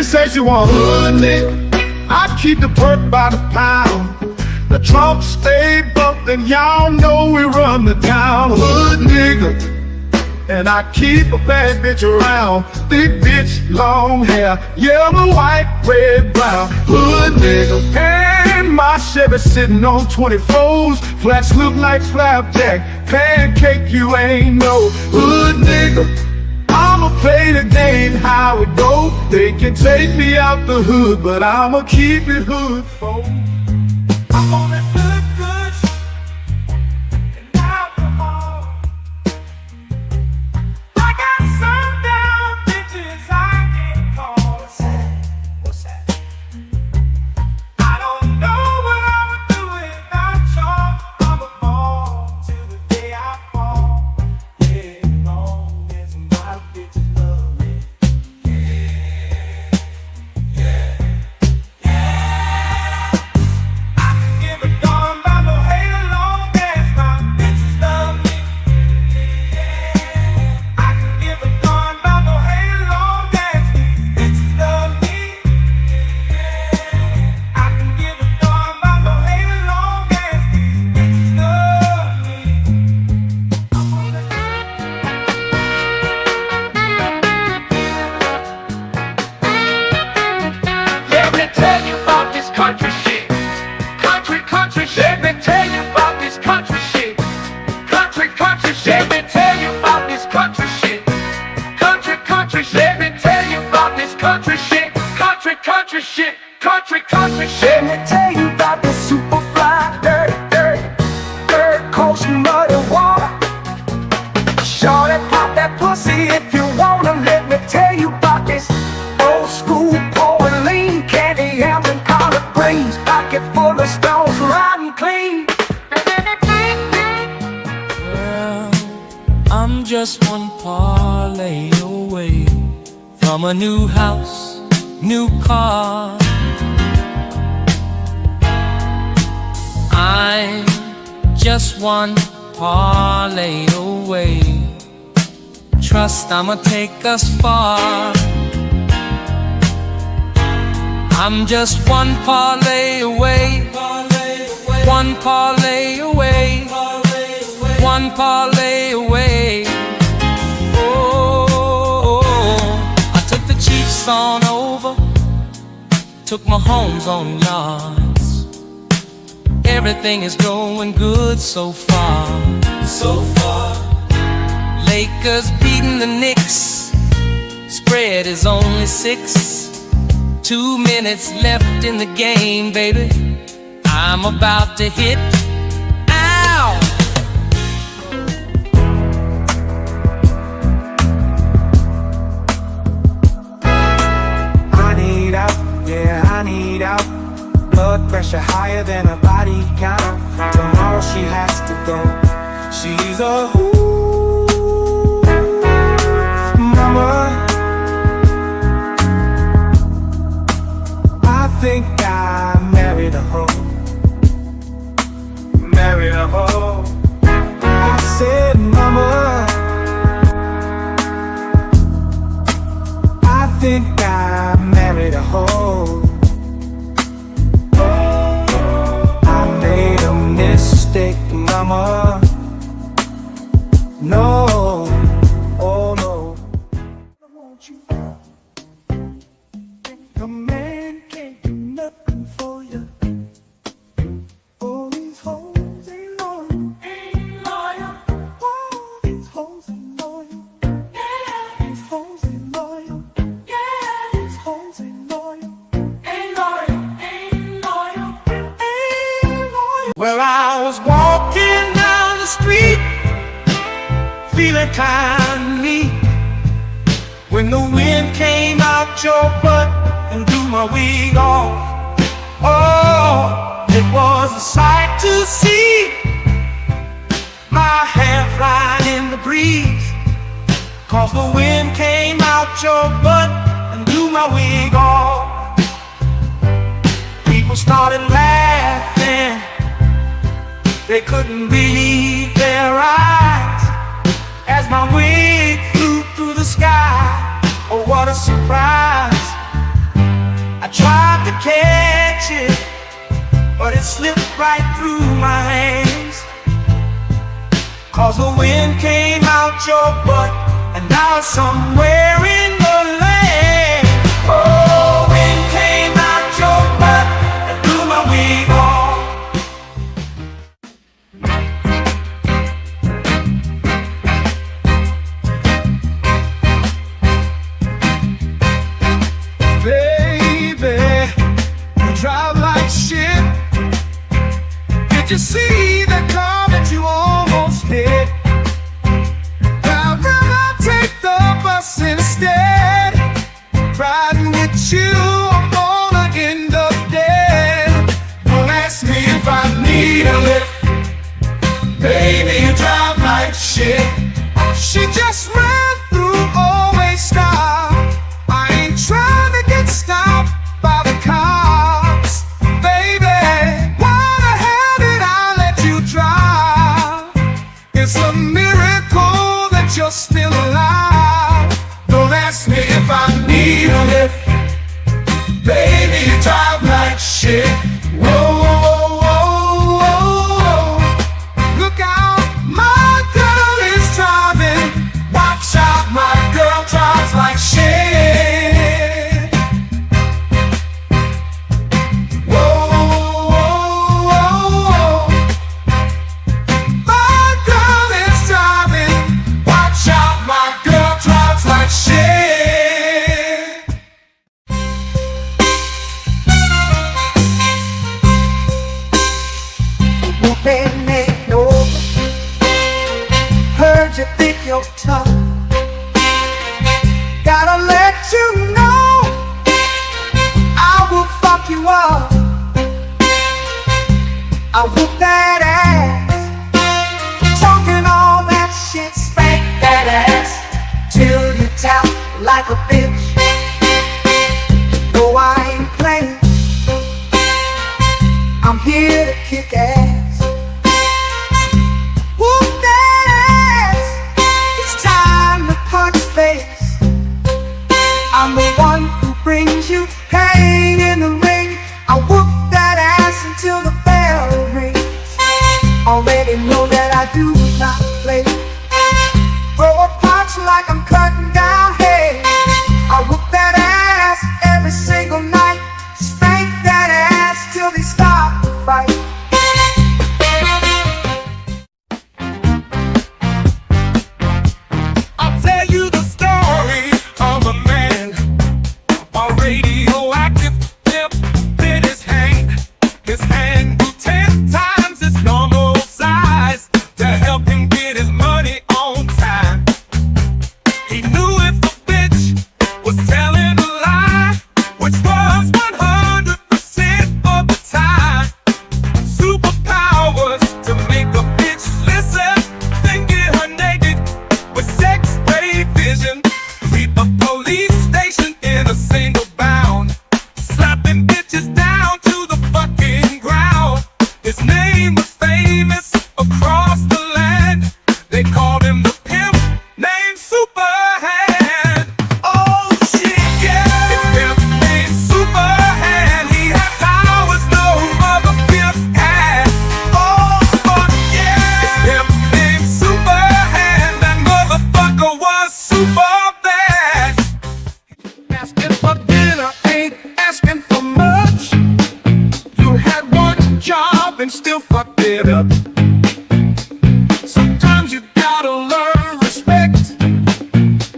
say she want hood nigga. I keep the perk by the pound. The trunk stay bumped and y'all know we run the town. Hood nigga. And I keep a bad bitch around. Thick bitch, long hair, yellow, white, red, brown. Hood nigga. And my Chevy sitting on 24s. Flats look like flapjack. Pancake, you ain't no hood nigga. I'ma play the game how it go. They can take me out the hood, but I'ma keep it hood, folks. I'm on that good and alcohol. I got some down bitches I can't call. What's that? I don't know what I'ma do without y'all. I'ma fall till the day I fall. Yeah, long as my bitches love me. I can give a darn about no hate long as my bitches love me. I can give a darn about no hate long as these bitches love me. I can give a darn about no hate long as these bitches love me. I'm on that. Let me tell you about this country shit. Country shit. Let me tell you about this country shit. Country shit. Let me tell you about this country shit. Country shit. Let me tell you about this country shit. Country shit. Country shit. Let me tell you about this super fly, dirt coast muddy water. Shorty, pop that pussy if you wanna. Let me tell you about this old school Pauline candy yams and collard greens. Pocket full of stones, riding clean. Well, I'm just one parlay away from a new house, new car. I'm just one parlay away. Trust I'ma take us far. I'm just one parlay away. One parlay away. One parlay away. Oh, I took the Chiefs on over. Took my homes on yards. Everything is going good so far. Lakers beating the Knicks. Spread is only 6. 2 minutes left in the game, baby. I'm about to hit. Ow! I need out, yeah, I need out. Blood pressure higher than a body count. Tomorrow she has to go. She's a mama. I think I married a hoe. Married a hoe. I said, mama, I think I married a hoe. I made a mistake, mama. No, oh no. I want you. A man can't do nothing for you. All these hoes ain't loyal. All these hoes ain't loyal. These hoes ain't loyal. These hoes ain't loyal. Well, I was walking down the street, feeling kind of neat, when the wind came out your butt and blew my wig off. Oh, it was a sight to see, my hair flying in the breeze, 'cause the wind came out your butt and blew my wig off. People started laughing, they couldn't believe their eyes, as my wig flew through the sky. Oh, what a surprise. Tried to catch it, but it slipped right through my hands. 'Cause the wind came out your butt, and now it's somewhere in the land. Oh, wind came out your butt and blew my wig off. Baby, you drive like shit. Did you see the car that you almost hit? I'd rather take the bus instead. Riding with you, I'm gonna end up dead. Don't ask me if I need a lift. Baby, you drive like shit. She just ran through, always stop. I ain't trying to get stopped by the cops. Baby, why the hell did I let you drive? It's a miracle that you're still alive. Don't ask me if I need a lift. Baby, you drive like shit. Whoa, whoa, whoa, whoa, whoa. Look out, my girl is driving. Watch out, my girl drives like shit. Whoa, whoa, whoa, whoa. My girl is driving. Watch out, my girl drives like shit. Moving ain't over. Heard you think you're tough. Gotta let you know I will fuck you up. I whoop that ass, talking all that shit, spank that ass till you tap like a bitch. No, I ain't playing. I'm here to kick ass. Whoop that ass. It's time to punch face. I'm the one who brings you pain in the ring. I whoop that ass until the bell rings. Already know that I do not play. Throw a punch like I'm cutting down hay. I whoop that ass every single night. Spank that ass till they stop the fight. I'll tell you the story of a man, a radioactive tip in his hand. His hand grew 10 times its normal size to help him get his money on time. He knew if the bitch was telling a lie, which was 100% of the time. Superpowers to make a bitch listen, then get her naked with X-ray vision. Sweep a police station in a single bound, slapping bitches down to the fucking ground. His name was famous across the land. They called him the pimp named Superhand. Oh shit, yeah, his pimp named Superhand. He had powers no other pimp had. Oh fuck yeah, his pimp named Superhand. That motherfucker was super bad. Asking for dinner ain't asking for much. You had one job and still fucked it up. Sometimes you gotta learn respect.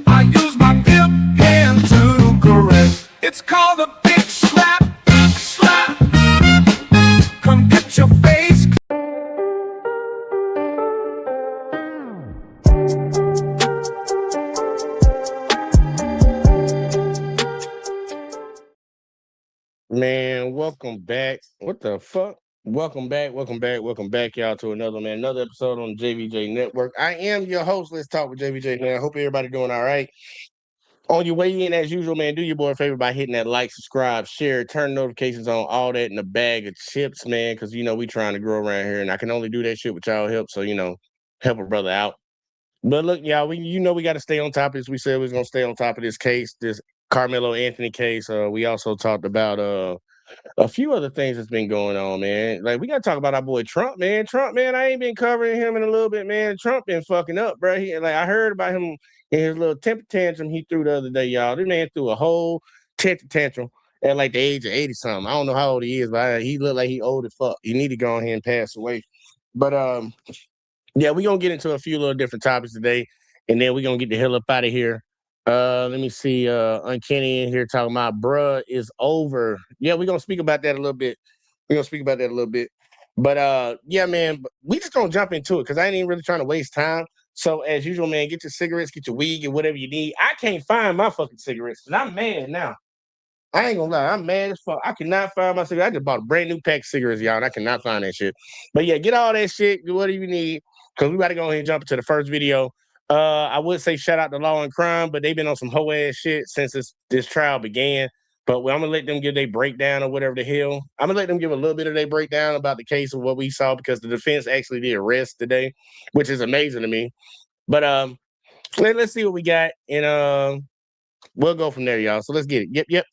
I use my pimp hand to correct. It's called a big slap, slap. Come get your face. Man, welcome back. What the fuck? Welcome back, y'all, to another episode on the JVJ Network. I am your host. Let's talk with JVJ, man. I hope everybody doing all right. On your way in, as usual, man, do your boy a favor by hitting that like, subscribe, share, turn notifications on, all that in a bag of chips, man, because, we trying to grow around here, and I can only do that shit with y'all help, so, help a brother out. But look, y'all, we got to stay on top of this. We said we was going to stay on top of this case, this Karmelo Anthony case. We also talked about a few other things that's been going on, man. Like, we gotta talk about our boy Trump, man. Trump, man, I ain't been covering him in a little bit, man. Trump been fucking up, bro. I heard about him in his little temper tantrum he threw the other day, y'all. This man threw a whole temper tantrum at like the age of 80 something. I don't know how old he is, but he looked like he old as fuck. He need to go ahead and pass away. But yeah, we're gonna get into a few little different topics today, and then we're gonna get the hell up out of here. Let me see. Uncanny in here talking about bruh is over. Yeah, we're gonna speak about that a little bit. But yeah, man, we just gonna jump into it because I ain't even really trying to waste time. So as usual, man, get your cigarettes, get your weed, get whatever you need. I can't find my fucking cigarettes, and I'm mad now. I ain't gonna lie, I'm mad as fuck. I cannot find my cigarettes. I just bought a brand new pack of cigarettes, y'all, and I cannot find that shit. But yeah, get all that shit, get whatever you need, because we about to go ahead and jump into the first video. I would say shout out to Law and Crime, but they've been on some hoe ass shit since this trial began. But I'm gonna let them give their breakdown or whatever the hell. I'm gonna let them give a little bit of their breakdown about the case of what we saw because the defense actually did arrest today, which is amazing to me. But let's see what we got, and we'll go from there, y'all. So let's get it. Yep.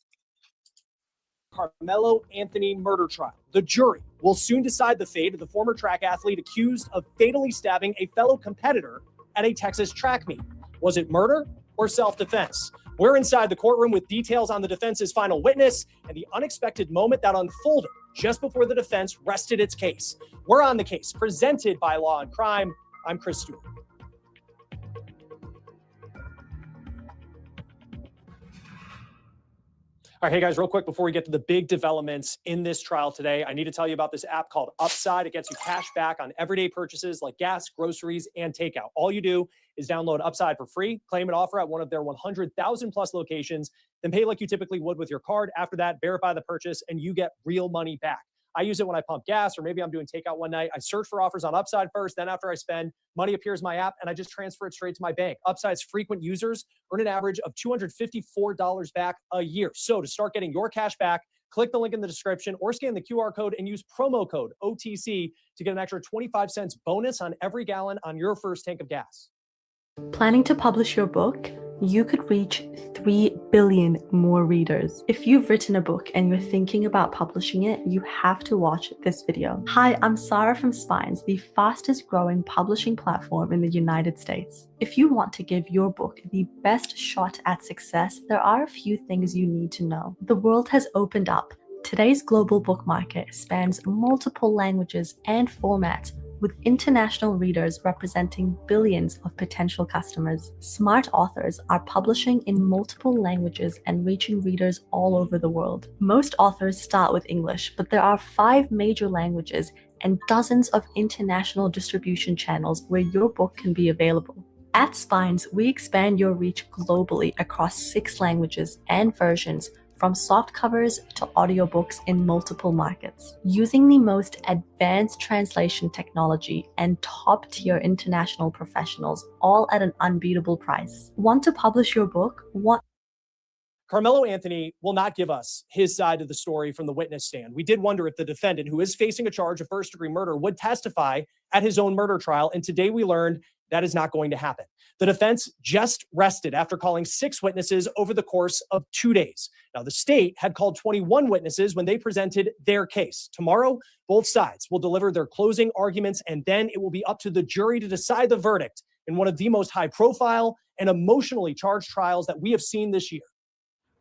Karmelo Anthony murder trial. The jury will soon decide the fate of the former track athlete accused of fatally stabbing a fellow competitor at a Texas track meet. Was it murder or self-defense? We're inside the courtroom with details on the defense's final witness and the unexpected moment that unfolded just before the defense rested its case. We're on the case, presented by Law and Crime. I'm Chris Stewart. All right, hey guys, real quick before we get to the big developments in this trial today, I need to tell you about this app called Upside. It gets you cash back on everyday purchases like gas, groceries, and takeout. All you do is download Upside for free, claim an offer at one of their 100,000 plus locations, then pay like you typically would with your card. After that, verify the purchase, and you get real money back. I use it when I pump gas, or maybe I'm doing takeout one night. I search for offers on Upside first, then after I spend, money appears in my app, and I just transfer it straight to my bank. Upside's frequent users earn an average of $254 back a year. So to start getting your cash back, click the link in the description or scan the QR code and use promo code OTC to get an extra 25 cents bonus on every gallon on your first tank of gas. Planning to publish your book? You could reach 3 billion more readers. If you've written a book and you're thinking about publishing it, you have to watch this video. Hi, I'm Sarah from Spines, the fastest growing publishing platform in the United States. If you want to give your book the best shot at success, there are a few things you need to know. The world has opened up. Today's global book market spans multiple languages and formats, with international readers representing billions of potential customers. Smart authors are publishing in multiple languages and reaching readers all over the world. Most authors start with English, but there are 5 major languages and dozens of international distribution channels where your book can be available. At Spines, we expand your reach globally across 6 languages and versions, from soft covers to audiobooks in multiple markets. Using the most advanced translation technology and top-tier international professionals, all at an unbeatable price. Want to publish your book? Karmelo Anthony will not give us his side of the story from the witness stand. We did wonder if the defendant, who is facing a charge of first-degree murder, would testify at his own murder trial, and today we learned that is not going to happen. The defense just rested after calling 6 witnesses over the course of 2 days. Now, the state had called 21 witnesses when they presented their case. Tomorrow, both sides will deliver their closing arguments, and then it will be up to the jury to decide the verdict in one of the most high-profile and emotionally charged trials that we have seen this year.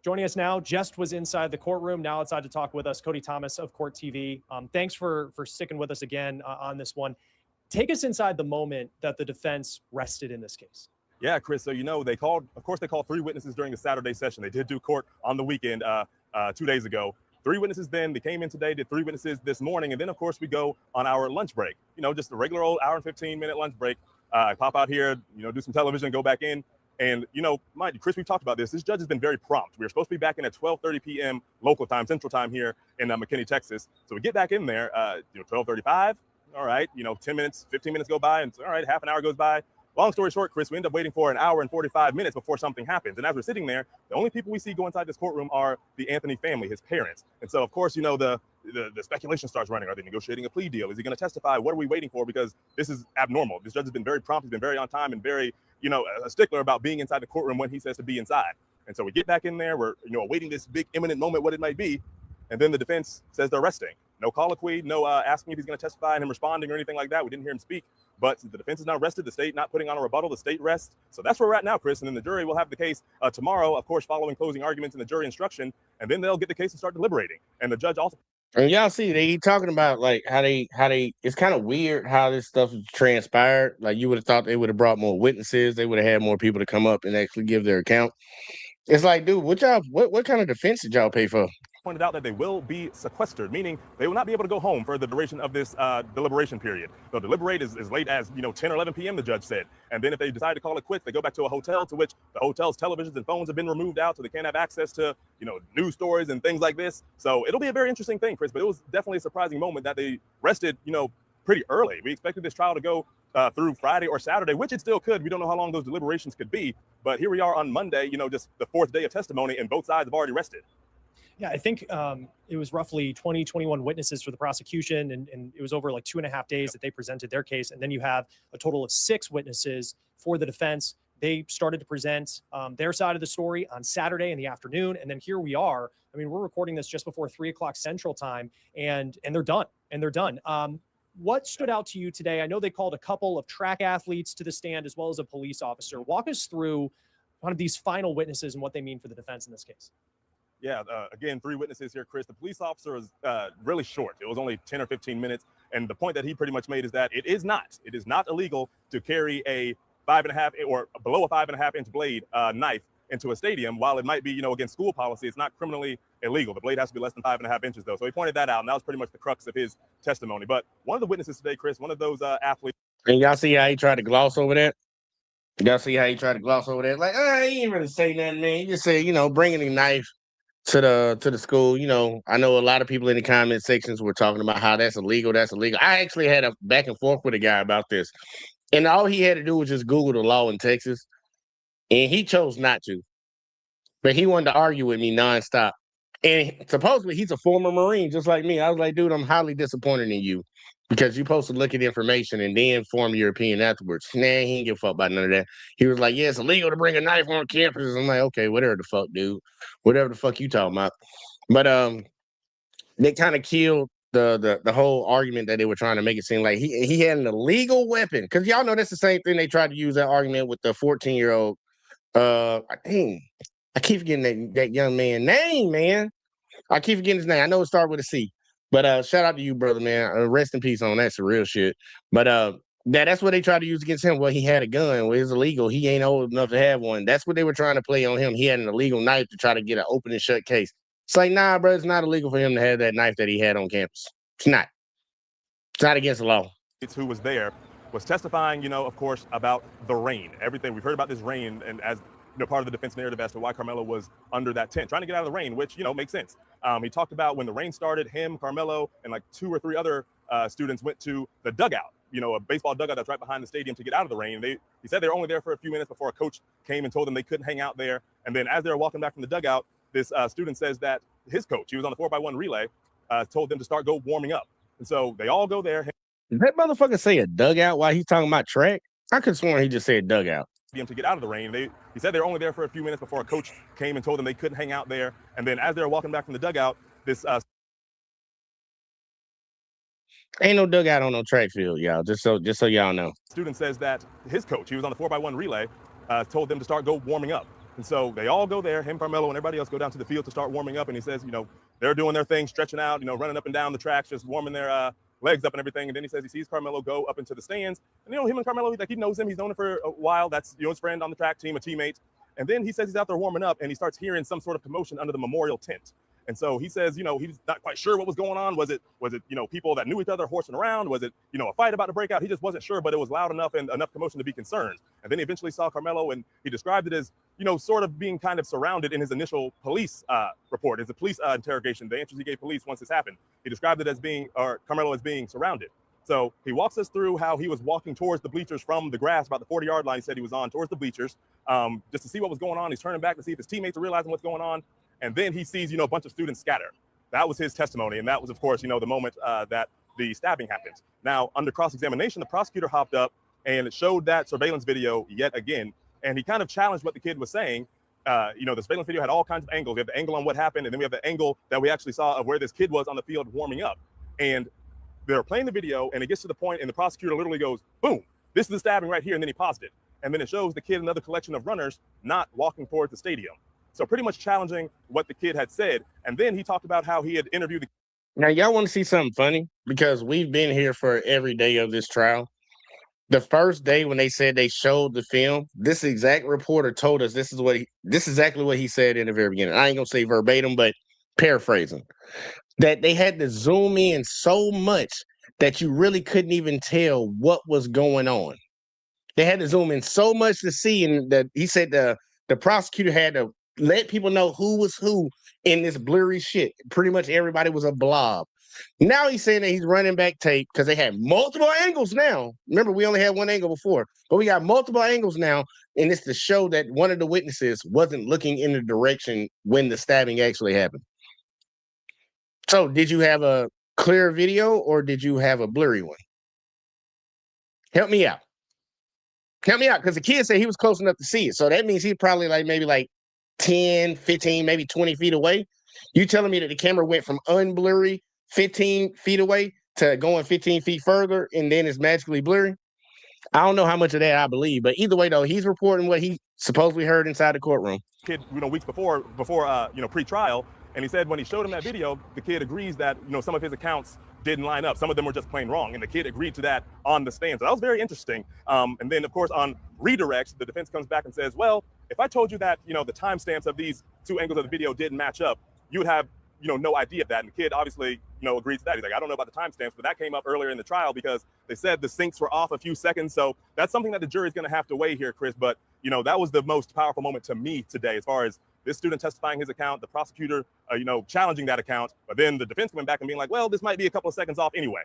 Joining us now, just was inside the courtroom, now outside to talk with us, Cody Thomas of Court TV. Thanks for sticking with us again on this one. Take us inside the moment that the defense rested in this case. Yeah, Chris. So, they called 3 witnesses during the Saturday session. They did do court on the weekend 2 days ago. 3 witnesses then. They came in today, did 3 witnesses this morning. And then, of course, we go on our lunch break. Just a regular old hour and 15-minute lunch break. I pop out here, do some television, go back in. And, mind you, Chris, we've talked about this. This judge has been very prompt. We were supposed to be back in at 12:30 p.m. local time, Central Time here in McKinney, Texas. So we get back in there, 12:35. All right, 10 minutes, 15 minutes go by, and all right, half an hour goes by. Long story short, Chris, we end up waiting for an hour and 45 minutes before something happens. And as we're sitting there, the only people we see go inside this courtroom are the Anthony family, his parents. And so, of course, the speculation starts running. Are they negotiating a plea deal? Is he going to testify? What are we waiting for? Because this is abnormal. This judge has been very prompt. He's been very on time and very, a stickler about being inside the courtroom when he says to be inside. And so we get back in there, we're awaiting this big imminent moment, what it might be, and then the defense says they're arresting. No colloquy, no asking if he's going to testify and him responding or anything like that. We didn't hear him speak. But the defense is now arrested, the state not putting on a rebuttal, the state rests. So that's where we're at now, Chris. And then the jury will have the case tomorrow, of course, following closing arguments and the jury instruction. And then they'll get the case and start deliberating. And the judge also. And y'all see, they talking about like how they it's kind of weird how this stuff transpired. Like you would have thought they would have brought more witnesses, they would have had more people to come up and actually give their account. It's like, dude, what kind of defense did y'all pay for? Pointed out that they will be sequestered, meaning they will not be able to go home for the duration of this deliberation period. They'll deliberate as late as 10 or 11 p.m. the judge said, and then if they decide to call it quits, they go back to a hotel to which the hotel's televisions and phones have been removed out, so they can't have access to news stories and things like this. So it'll be a very interesting thing, Chris. But it was definitely a surprising moment that they rested pretty early. We expected this trial to go through Friday or Saturday, which it still could. We don't know how long those deliberations could be, but here we are on Monday, just the fourth day of testimony, and both sides have already rested. Yeah, I think it was roughly 21 witnesses for the prosecution, and it was over like 2.5 days that they presented their case. And then you have a total of 6 witnesses for the defense. They started to present their side of the story on Saturday in the afternoon. And then here we are. I mean, we're recording this just before 3 o'clock Central Time, and they're done. What stood out to you today? I know they called a couple of track athletes to the stand as well as a police officer. Walk us through one of these final witnesses and what they mean for the defense in this case. Yeah, again, 3 witnesses here, Chris. The police officer was really short. It was only 10 or 15 minutes. And the point that he pretty much made is that it is not illegal to carry a 5.5 or below a 5.5 inch blade knife into a stadium. While it might be, against school policy, it's not criminally illegal. The blade has to be less than 5.5 inches, though. So he pointed that out, and that was pretty much the crux of his testimony. But one of the witnesses today, Chris, one of those athletes. And y'all see how he tried to gloss over that? Y'all see how he tried to gloss over that? Like, he didn't really say nothing, man. He just said, bringing a knife to the school. I know a lot of people in the comment sections were talking about how that's illegal. I actually had a back and forth with a guy about this. And all he had to do was just Google the law in Texas. And he chose not to. But he wanted to argue with me nonstop. And supposedly he's a former Marine, just like me. I was like, dude, I'm highly disappointed in you because you're supposed to look at information and then form your opinion afterwards. Nah, he ain't give a fuck about none of that. He was like, yeah, it's illegal to bring a knife on campus. I'm like, okay, whatever the fuck, dude. Whatever the fuck you talking about. But they kind of killed the whole argument that they were trying to make it seem like he had an illegal weapon. Because y'all know that's the same thing they tried to use that argument with the 14-year-old. I keep forgetting that young man's name, man. I keep forgetting his name. I know it started with a C. But shout out to you, brother, man. Rest in peace on that. That's the real shit. But that's what they tried to use against him. Well, he had a gun. Well, it's illegal. He ain't old enough to have one. That's what they were trying to play on him. He had an illegal knife to try to get an open and shut case. It's like, nah, bro, it's not illegal for him to have that knife that he had on campus. It's not. It's not against the law. Who was there was testifying, of course, about the rain. Everything we've heard about this rain, and as part of the defense narrative as to why Karmelo was under that tent, trying to get out of the rain, which, makes sense. He talked about when the rain started, him, Karmelo, and like 2 or 3 other students went to the dugout, a baseball dugout that's right behind the stadium to get out of the rain. He said they were only there for a few minutes before a coach came and told them they couldn't hang out there. And then as they were walking back from the dugout, this student says that his coach, he was on the 4x1 relay, told them to go warming up. And so they all go there. Did that motherfucker say a dugout while he's talking about track? I could have sworn he just said dugout. To get out of the rain. He said they were only there for a few minutes before a coach came and told them they couldn't hang out there. And then as they were walking back from the dugout, this ain't no dugout on no track field, y'all. Just so y'all know. Student says that his coach, he was on the 4x1 relay, told them to go warming up. And so they all go there, him, Karmelo, and everybody else go down to the field to start warming up. And he says, they're doing their thing, stretching out, running up and down the tracks, just warming their legs up and everything. And then he says he sees Karmelo go up into the stands. And, him and Karmelo, he knows him. He's known him for a while. That's, his friend on the track team, a teammate. And then he says he's out there warming up and he starts hearing some sort of commotion under the memorial tent. And so he says, he's not quite sure what was going on. Was it, people that knew each other horsing around? Was it, a fight about to break out? He just wasn't sure, but it was loud enough and enough commotion to be concerned. And then he eventually saw Karmelo and he described it as, sort of being kind of surrounded in his initial police report, as a police interrogation, the answers he gave police once this happened. He described it as Karmelo as being surrounded. So he walks us through how he was walking towards the bleachers from the grass, about the 40-yard line he said he was on, towards the bleachers, just to see what was going on. He's turning back to see if his teammates are realizing what's going on. And then he sees, a bunch of students scatter. That was his testimony. And that was, of course, the moment that the stabbing happened. Now, under cross-examination, the prosecutor hopped up and it showed that surveillance video yet again. And he kind of challenged what the kid was saying. The surveillance video had all kinds of angles. We have the angle on what happened, and then we have the angle that we actually saw of where this kid was on the field warming up. And they're playing the video, and it gets to the point, and the prosecutor literally goes, boom, this is the stabbing right here, and then he paused it. And then it shows the kid and another collection of runners not walking towards the stadium. So pretty much challenging what the kid had said. And then he talked about how he had interviewed the. Now, y'all want to see something funny? Because we've been here for every day of this trial. The first day when they said they showed the film, this exact reporter told us this is exactly what he said in the very beginning. I ain't gonna say verbatim, but paraphrasing. That they had to zoom in so much that you really couldn't even tell what was going on. They had to zoom in so much to see, and that he said the prosecutor had to let people know who was who in this blurry shit. Pretty much everybody was a blob. Now he's saying that he's running back tape because they had multiple angles now. Remember, we only had one angle before, but we got multiple angles now, and it's to show that one of the witnesses wasn't looking in the direction when the stabbing actually happened. So, did you have a clear video or did you have a blurry one? Help me out. Help me out, because the kid said he was close enough to see it. So that means he's probably maybe 10, 15, maybe 20 feet away. You telling me that the camera went from unblurry 15 feet away to going 15 feet further and then it's magically blurry? I don't know how much of that I believe, but either way, though, he's reporting what he supposedly heard inside the courtroom. Kid, weeks before pre-trial, and he said when he showed him that video, the kid agrees that some of his accounts didn't line up. Some of them were just plain wrong, and the kid agreed to that on the stand. So that was very interesting. And then, of course, on redirect, the defense comes back and says, well, if I told you that the timestamps of these two angles of the video didn't match up, you would have no idea of that. And the kid obviously agreed to that. He's like, I don't know about the timestamps, but that came up earlier in the trial because they said the syncs were off a few seconds. So that's something that the jury's going to have to weigh here, Chris. But that was the most powerful moment to me today, as far as this student testifying his account, the prosecutor challenging that account, but then the defense coming back and being like, well, this might be a couple of seconds off anyway.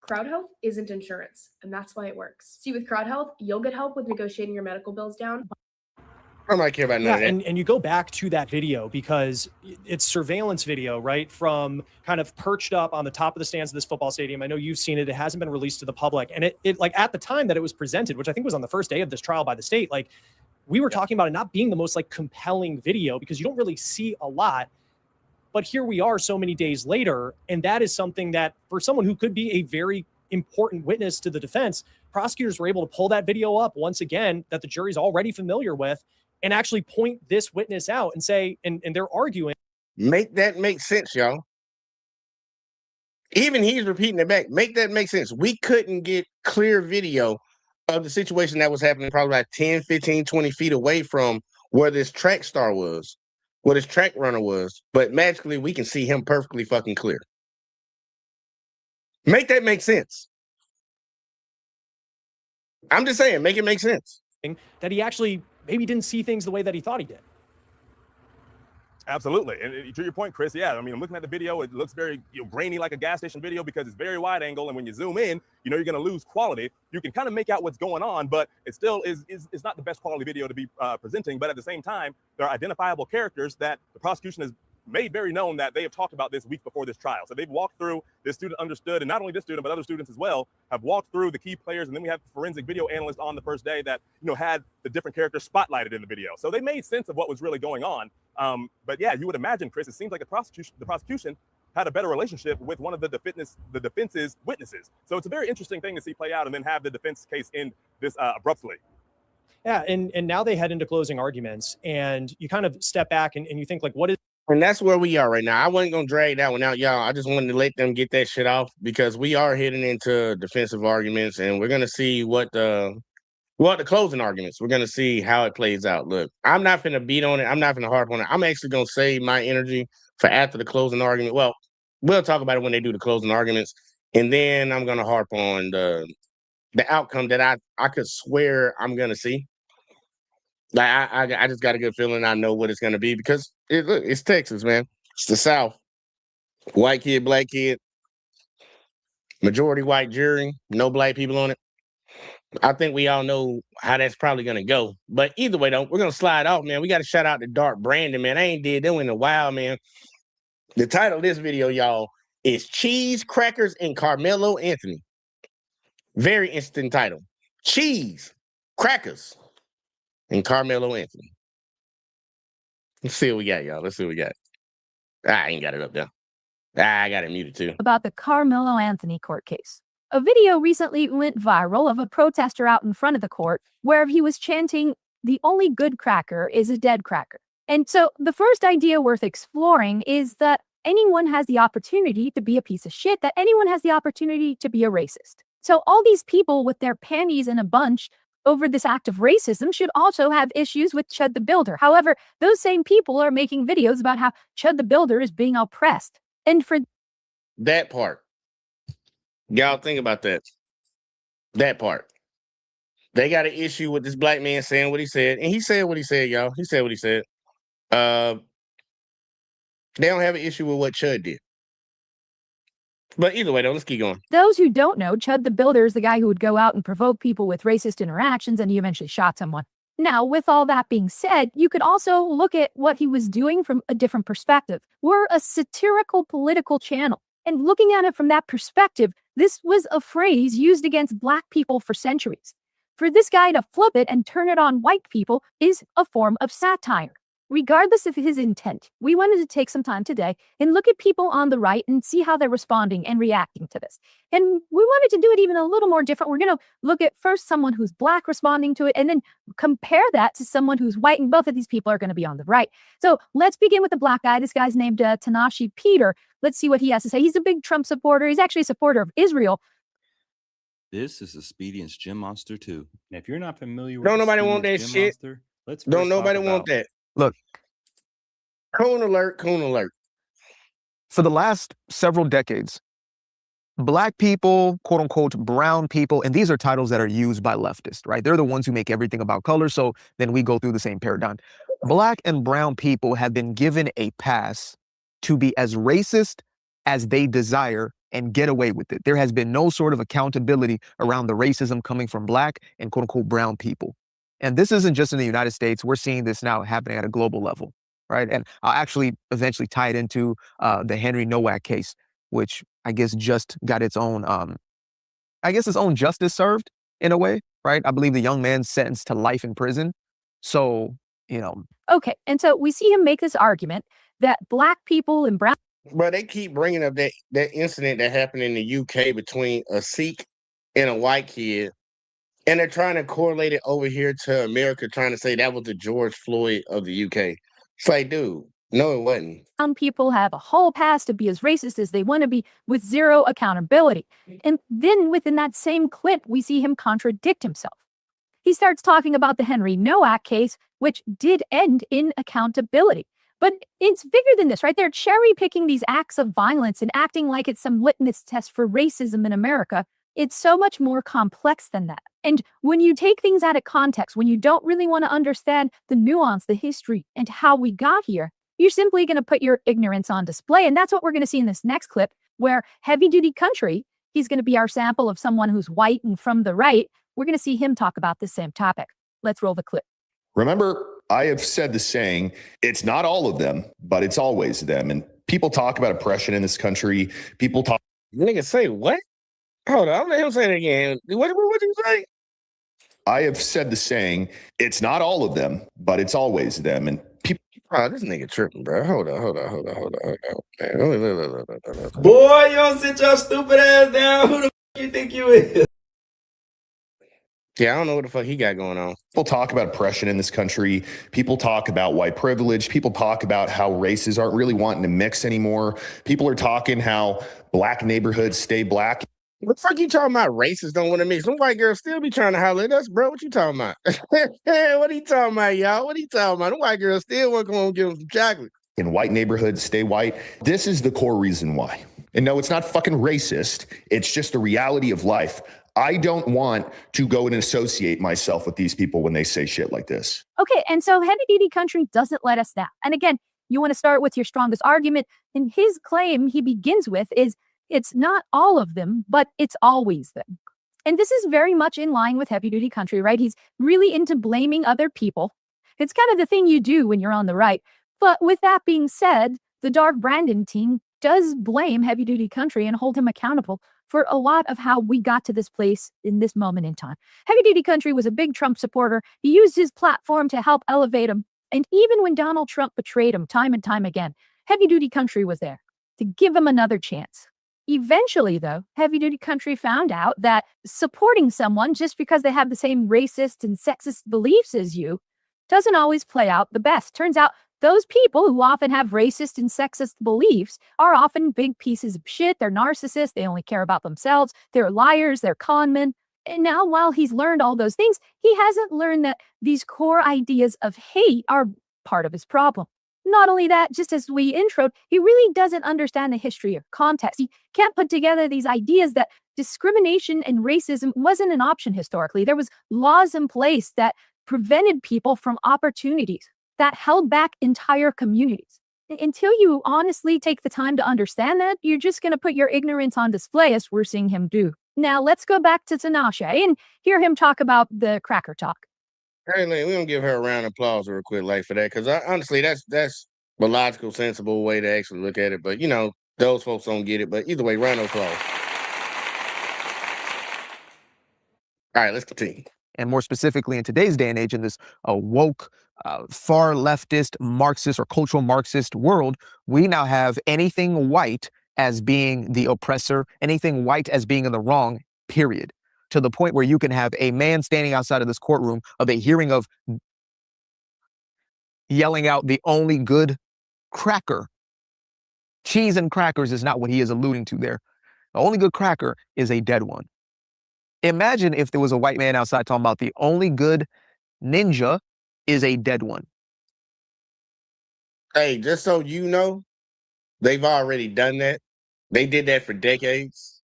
Crowd health isn't insurance, and that's why it works. See, with crowd health, you'll get help with negotiating your medical bills down. I don't care about none of that. And you go back to that video because it's surveillance video, right? From kind of perched up on the top of the stands of this football stadium. I know you've seen it. It hasn't been released to the public. And it at the time that it was presented, which I think was on the first day of this trial by the state, we were talking about it not being the most compelling video because you don't really see a lot. But here we are so many days later. And that is something that for someone who could be a very important witness to the defense, prosecutors were able to pull that video up once again that the jury's already familiar with and actually point this witness out and say, and they're arguing. Make that make sense, y'all. Even he's repeating it back. Make that make sense. We couldn't get clear video of the situation that was happening probably 10, 15, 20 feet away from where this track star was, where this track runner was. But magically, we can see him perfectly fucking clear. Make that make sense. I'm just saying, make it make sense. That he actually maybe didn't see things the way that he thought he did. Absolutely. And to your point, Chris, yeah, I mean, I'm looking at the video. It looks very grainy, like a gas station video, because it's very wide angle. And when you zoom in, you're going to lose quality. You can kind of make out what's going on, but it still is not the best quality video to be presenting. But at the same time, there are identifiable characters that the prosecution has made very known that they have talked about this week before this trial. So they've walked through, this student understood, and not only this student, but other students as well, have walked through the key players. And then we have the forensic video analyst on the first day that, had the different characters spotlighted in the video. So they made sense of what was really going on. But yeah, you would imagine, Chris, it seems like the prosecution had a better relationship with one of the defense's witnesses. So it's a very interesting thing to see play out and then have the defense case end this abruptly. Yeah, and now they head into closing arguments, and you kind of step back and you think, what is. And that's where we are right now. I wasn't going to drag that one out, y'all. I just wanted to let them get that shit off because we are heading into defensive arguments, and we're going to see what the closing arguments. We're going to see how it plays out. Look, I'm not going to beat on it. I'm not going to harp on it. I'm actually going to save my energy for after the closing argument. Well, we'll talk about it when they do the closing arguments, and then I'm going to harp on the outcome that I could swear I'm going to see. I just got a good feeling I know what it's going to be because it's Texas, man. It's the South. White kid, black kid, majority white jury, no black people on it. I think we all know how that's probably going to go. But either way, though, we're going to slide off, man. We got to shout out to Dark Brandon, man. I ain't did them in a while, man. The title of this video, y'all, is Cheese, Crackers, and Karmelo Anthony. Very interesting title. Cheese, Crackers, and Karmelo Anthony. Let's see what we got, y'all. Let's see what we got. I ain't got it up there. I got it muted too. About the Karmelo Anthony court case. A video recently went viral of a protester out in front of the court where he was chanting, "The only good cracker is a dead cracker." And so the first idea worth exploring is that anyone has the opportunity to be a piece of shit, that anyone has the opportunity to be a racist. So all these people with their panties in a bunch over this act of racism should also have issues with Chud the Builder. However, those same people are making videos about how Chud the Builder is being oppressed. And for that part, y'all think about that. That part. They got an issue with this black man saying what he said. And he said what he said, y'all. He said what he said. They don't have an issue with what Chud did. But either way, though, let's keep going. those who don't know, Chud the Builder is the guy who would go out and provoke people with racist interactions, and he eventually shot someone. Now, with all that being said, you could also look at what he was doing from a different perspective. We're a satirical political channel, and looking at it from that perspective, this was a phrase used against black people for centuries. For this guy to flip it and turn it on white people is a form of satire. Regardless of his intent, we wanted to take some time today and look at people on the right and see how they're responding and reacting to this. And we wanted to do it even a little more different. We're going to look at first someone who's black responding to it and then compare that to someone who's white. And both of these people are going to be on the right. So let's begin with the black guy. This guy's named Tanashi Peter. Let's see what he has to say. He's a big Trump supporter. He's actually a supporter of Israel. This is Expedience Gym Monster 2. And if you're not familiar with Don't nobody want that Expedience Gym shit. Monster, let's Don't first nobody talk want about that. Look, Coon alert, coon alert. for the last several decades, black people, quote unquote, brown people, and these are titles that are used by leftists, right? They're the ones who make everything about color. So then we go through the same paradigm. Black and brown people have been given a pass to be as racist as they desire and get away with it. There has been no sort of accountability around the racism coming from black and quote unquote brown people. And this isn't just in the United States. We're seeing this now happening at a global level, right? And I'll actually eventually tie it into the Henry Nowak case, which I guess just got its own, its own justice served in a way, right? I believe the young man sentenced to life in prison. So, you know. Okay, and so we see him make this argument that black people and brown. But they keep bringing up that incident that happened in the UK between a Sikh and a white kid. And they're trying to correlate it over here to America, trying to say that was the George Floyd of the UK. It's like, dude, no, it wasn't. Brown people have a whole pass to be as racist as they want to be with zero accountability. And then within that same clip, we see him contradict himself. He starts talking about the Henry Nowak case, which did end in accountability. But it's bigger than this, right? They're cherry picking these acts of violence and acting like it's some litmus test for racism in America. It's so much more complex than that. And when you take things out of context, when you don't really want to understand the nuance, the history, and how we got here, you're simply going to put your ignorance on display. And that's what we're going to see in this next clip, where Heavy Duty Country, he's going to be our sample of someone who's white and from the right. We're going to see him talk about the same topic. Let's roll the clip. Remember, I have said the saying, it's not all of them, but it's always them. And people talk about oppression in this country. People talk. Nigga, say what? Hold on, let him say it again. What did you say? I have said the saying, it's not all of them, but it's always them. And people. Oh, this nigga tripping, bro. Hold on. Boy, you don't sit your stupid ass down. Who the f you think you is? Yeah, I don't know what the fuck he got going on. People talk about oppression in this country. People talk about white privilege. People talk about how races aren't really wanting to mix anymore. People are talking how black neighborhoods stay black. What the fuck you talking about? Racists don't want to mix. Them white girls still be trying to holler at us, bro. What you talking about? What are you talking about, y'all? What are you talking about? Them white girls still want to come home and give them some chocolate. In white neighborhoods, stay white. This is the core reason why. And no, it's not fucking racist. It's just the reality of life. I don't want to go and associate myself with these people when they say shit like this. Okay, and so Heavy Duty Country doesn't let us down. And again, you want to start with your strongest argument. And his claim he begins with is, it's not all of them, but it's always them. And this is very much in line with Heavy Duty Country, right? He's really into blaming other people. It's kind of the thing you do when you're on the right. But with that being said, the Dark Brandon team does blame Heavy Duty Country and hold him accountable for a lot of how we got to this place in this moment in time. Heavy Duty Country was a big Trump supporter. He used his platform to help elevate him. And even when Donald Trump betrayed him time and time again, Heavy Duty Country was there to give him another chance. Eventually, though, Heavy Duty Country found out that supporting someone just because they have the same racist and sexist beliefs as you doesn't always play out the best. Turns out those people who often have racist and sexist beliefs are often big pieces of shit. They're narcissists. They only care about themselves. They're liars. They're con men. And now, while he's learned all those things, he hasn't learned that these core ideas of hate are part of his problem. Not only that, just as we introed, he really doesn't understand the history or context. He can't put together these ideas that discrimination and racism wasn't an option historically. There was laws in place that prevented people from opportunities, that held back entire communities. Until you honestly take the time to understand that, you're just going to put your ignorance on display as we're seeing him do. Now, let's go back to Tinashe and hear him talk about the cracker talk. Hey, man, we're gonna give her a round of applause real quick, like for that, because honestly, that's a logical, sensible way to actually look at it. But you know, those folks don't get it. But either way, round of applause. All right, let's continue. And more specifically, in today's day and age, in this woke, far leftist, Marxist or cultural Marxist world, we now have anything white as being the oppressor, anything white as being in the wrong, period. To the point where you can have a man standing outside of this courtroom of a hearing of yelling out the only good cracker. Cheese and crackers is not what he is alluding to there. The only good cracker is a dead one. Imagine if there was a white man outside talking about the only good ninja is a dead one. Hey, just so you know, they've already done that. They did that for decades.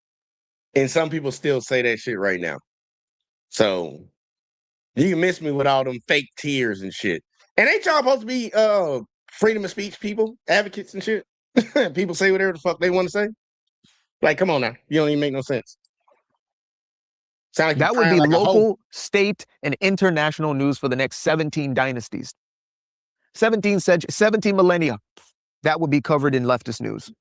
And some people still say that shit right now. So you can miss me with all them fake tears and shit. And ain't y'all supposed to be freedom of speech people, advocates and shit? People say whatever the fuck they want to say. Like, come on now. You don't even make no sense. Sound like that would be like local, state, and international news for the next 17 dynasties. 17 millennia. That would be covered in leftist news.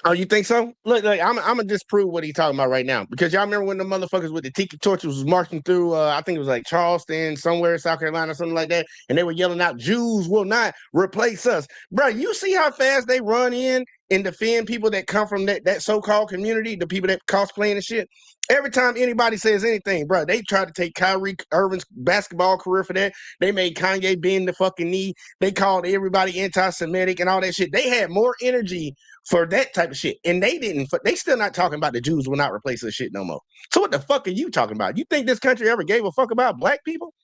Oh, you think so? Look, I'm gonna disprove what he's talking about right now, because y'all remember when the motherfuckers with the tiki torches was marching through, I think it was like Charleston, somewhere, South Carolina, or something like that, and they were yelling out, "Jews will not replace us." Bro, you see how fast they run in and defend people that come from that so-called community, the people that cosplaying and shit? Every time anybody says anything, bro, they try to take Kyrie Irving's basketball career for that. They made Kanye bend the fucking knee. They called everybody anti-Semitic and all that shit. They had more energy for that type of shit. And they still not talking about the Jews will not replace this shit no more. So what the fuck are you talking about? You think this country ever gave a fuck about black people?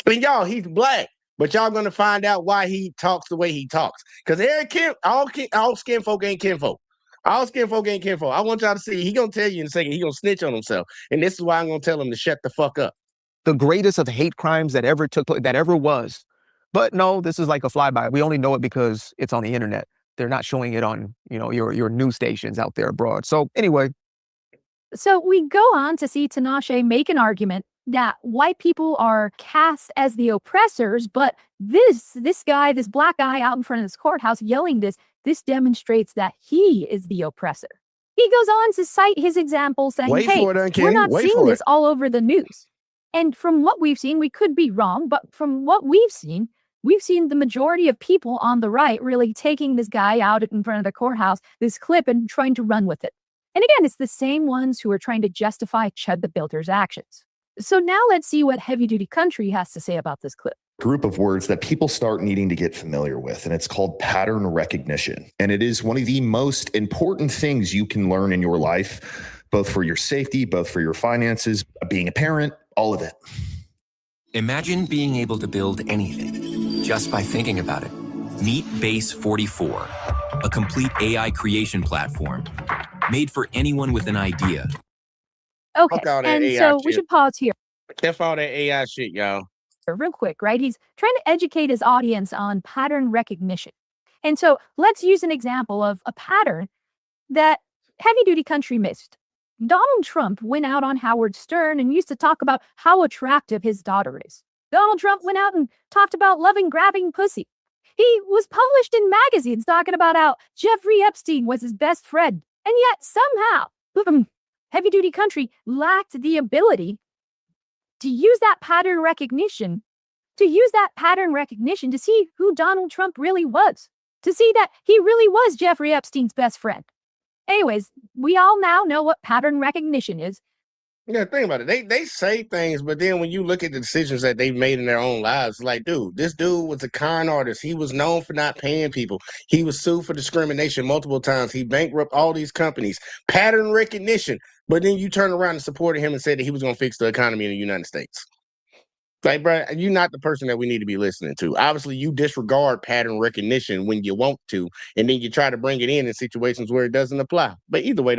I mean, y'all, he's black, but y'all gonna find out why he talks the way he talks. Because all skin folk ain't kinfolk. All skin folk ain't kinfolk. I want y'all to see, he gonna tell you in a second, he gonna snitch on himself. And this is why I'm gonna tell him to shut the fuck up. The greatest of hate crimes that ever took place, that ever was. But no, this is like a flyby. We only know it because it's on the internet. They're not showing it on, your news stations out there abroad. So anyway. So we go on to see Tinashe make an argument that white people are cast as the oppressors, but this black guy out in front of this courthouse yelling this demonstrates that he is the oppressor. He goes on to cite his example saying, we're not seeing this all over the news. And from what we've seen, we could be wrong, but from what we've seen the majority of people on the right really taking this guy out in front of the courthouse, this clip, and trying to run with it. And again, it's the same ones who are trying to justify Chud the Builder's actions. So now let's see what Heavy Duty Country has to say about this clip. Group of words that people start needing to get familiar with, and it's called pattern recognition. And it is one of the most important things you can learn in your life, both for your safety, both for your finances, being a parent, all of it. Imagine being able to build anything just by thinking about it. Meet Base 44, a complete AI creation platform made for anyone with an idea. Okay, and so we should pause here. F all that AI shit, y'all. Real quick, right? He's trying to educate his audience on pattern recognition. And so let's use an example of a pattern that Heavy Duty Country missed. Donald Trump went out on Howard Stern and used to talk about how attractive his daughter is. Donald Trump went out and talked about loving grabbing pussy. He was published in magazines talking about how Jeffrey Epstein was his best friend. And yet somehow, Heavy Duty Country lacked the ability to use that pattern recognition to use that pattern recognition to see who Donald Trump really was, to see that he really was Jeffrey Epstein's best friend. Anyways, we all now know what pattern recognition is. Yeah, think about it. They say things, but then when you look at the decisions that they've made in their own lives, like, dude, this dude was a con artist. He was known for not paying people. He was sued for discrimination multiple times. He bankrupted all these companies. Pattern recognition. But then you turn around and supported him and said that he was going to fix the economy in the United States. Like, bro, you're not the person that we need to be listening to. Obviously, you disregard pattern recognition when you want to, and then you try to bring it in situations where it doesn't apply. But either way,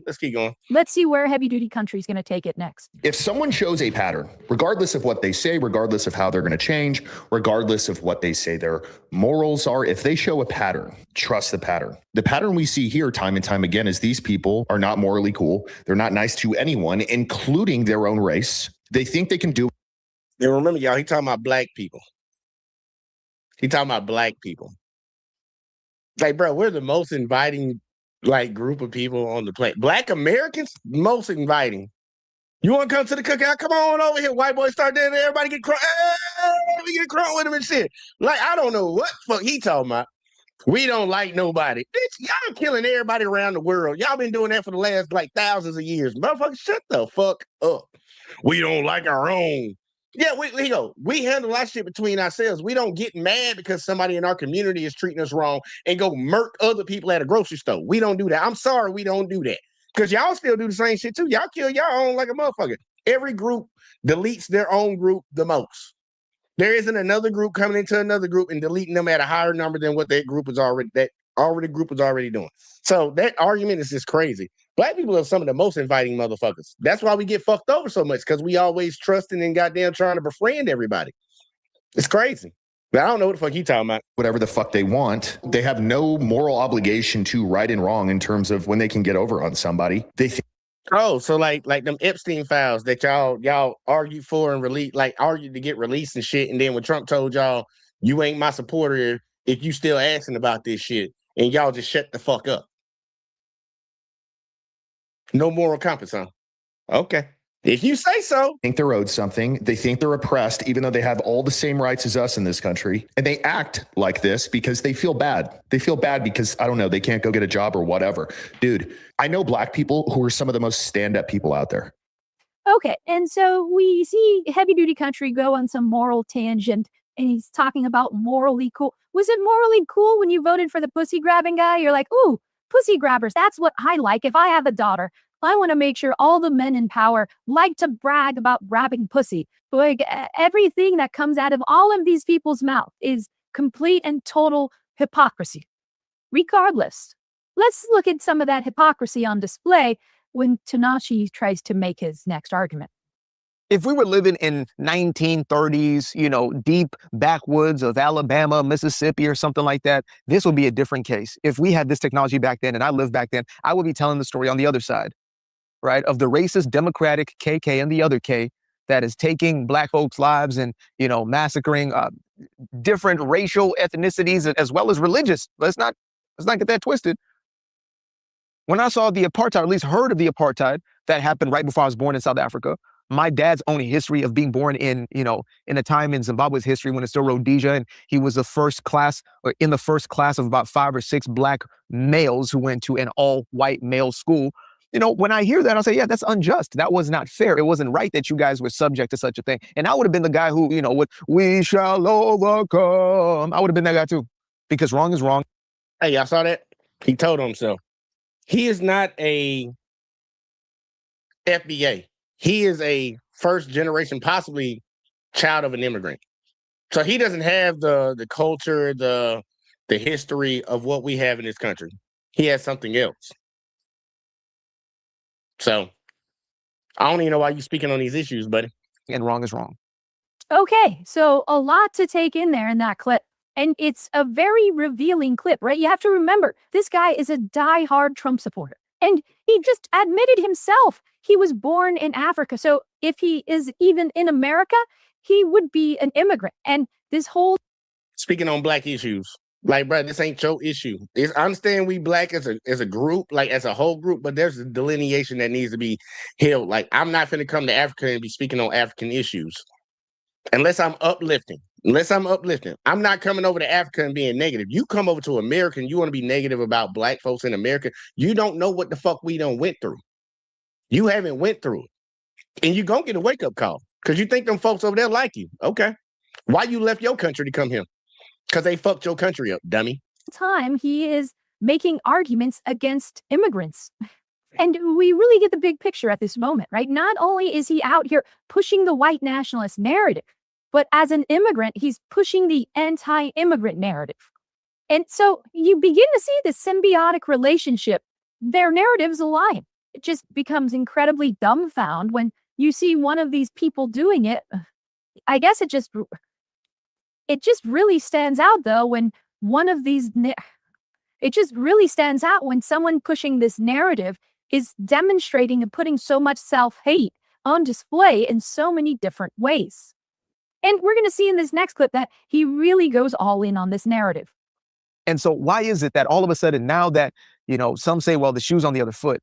let's keep going. Let's see where Heavy Duty Country is going to take it next. If someone shows a pattern, regardless of what they say, regardless of how they're going to change, regardless of what they say their morals are, if they show a pattern, trust the pattern. The pattern we see here time and time again is these people are not morally cool. They're not nice to anyone, including their own race. They think they can do. And remember, y'all, he talking about black people. He talking about black people. Like, bro, we're the most inviting, like, group of people on the planet. Black Americans, most inviting. You want to come to the cookout? Come on over here. White boys start dancing. Everybody get crunk. We get crunk with him and shit. Like, I don't know what the fuck he talking about. We don't like nobody. Bitch, y'all killing everybody around the world. Y'all been doing that for the last, like, thousands of years. Motherfucker, shut the fuck up. We don't like our own. Yeah, we handle our shit between ourselves. We don't get mad because somebody in our community is treating us wrong and go murk other people at a grocery store. We don't do that. I'm sorry we don't do that. Because y'all still do the same shit too. Y'all kill y'all own like a motherfucker. Every group deletes their own group the most. There isn't another group coming into another group and deleting them at a higher number than what that group was already doing. So that argument is just crazy. Black people are some of the most inviting motherfuckers. That's why we get fucked over so much, because we always trusting and goddamn trying to befriend everybody. It's crazy. But I don't know what the fuck he talking about. Whatever the fuck they want. They have no moral obligation to right and wrong in terms of when they can get over on somebody. So like them Epstein files that y'all argued for and argued to get released and shit. And then when Trump told y'all, you ain't my supporter if you still asking about this shit, and y'all just shut the fuck up. No moral compass, huh? Okay. If you say so. Think they're owed something. They think they're oppressed, even though they have all the same rights as us in this country. And they act like this because they feel bad. They feel bad because, I don't know, they can't go get a job or whatever. Dude, I know black people who are some of the most stand-up people out there. Okay, and so we see Heavy Duty Country go on some moral tangent, and he's talking about morally cool. Was it morally cool when you voted for the pussy grabbing guy? You're like, ooh, pussy grabbers, that's what I like. If I have a daughter, I want to make sure all the men in power like to brag about grabbing pussy. Like, everything that comes out of all of these people's mouth is complete and total hypocrisy. Regardless, let's look at some of that hypocrisy on display when Tanashi tries to make his next argument. If we were living in 1930s, deep backwoods of Alabama, Mississippi, or something like that, this would be a different case. If we had this technology back then and I lived back then, I would be telling the story on the other side, right? Of the racist Democratic KK and the other K that is taking black folks' lives and, massacring different racial ethnicities as well as religious. Let's not get that twisted. When I saw the apartheid, or at least heard of the apartheid that happened right before I was born in South Africa, my dad's own history of being born in a time in Zimbabwe's history when it's still Rhodesia, and he was in the first class of about 5 or 6 black males who went to an all-white male school. When I hear that, I'll say, yeah, that's unjust. That was not fair. It wasn't right that you guys were subject to such a thing. And I would have been the guy who, we shall overcome. I would have been that guy too, because wrong is wrong. Hey, y'all saw that? He told himself. He is not a FBA. He is a first generation, possibly child of an immigrant. So he doesn't have the culture, the history of what we have in this country. He has something else. So I don't even know why you're speaking on these issues, buddy. And wrong is wrong. Okay, so a lot to take in there in that clip. And it's a very revealing clip, right? You have to remember, this guy is a diehard Trump supporter. And he just admitted himself he was born in Africa. So if he is even in America, he would be an immigrant. And this whole... Speaking on black issues, like, bro, this ain't your issue. I understand we black as a group, like as a whole group, but there's a delineation that needs to be held. Like, I'm not finna come to Africa and be speaking on African issues. Unless I'm uplifting. I'm not coming over to Africa and being negative. You come over to America and you want to be negative about black folks in America. You don't know what the fuck we done went through. You haven't went through it. And you gonna get a wake-up call. Because you think them folks over there like you. Okay. Why you left your country to come here? Because they fucked your country up, dummy. Time he is making arguments against immigrants. And we really get the big picture at this moment, right? Not only is he out here pushing the white nationalist narrative, but as an immigrant, he's pushing the anti-immigrant narrative. And so you begin to see this symbiotic relationship. Their narratives align. It just becomes incredibly dumbfound when you see one of these people doing it. I guess it just really stands out, though, when one of these, it just really stands out when someone pushing this narrative is demonstrating and putting so much self-hate on display in so many different ways. And we're going to see in this next clip that he really goes all in on this narrative. And so why is it that all of a sudden now that, some say, well, the shoe's on the other foot,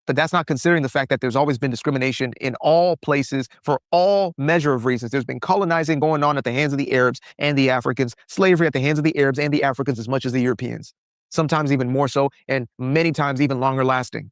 but that's not considering the fact that there's always been discrimination in all places for all measure of reasons. There's been colonizing going on at the hands of the Arabs and the Africans, slavery at the hands of the Arabs and the Africans as much as the Europeans, sometimes even more so, and many times even longer lasting.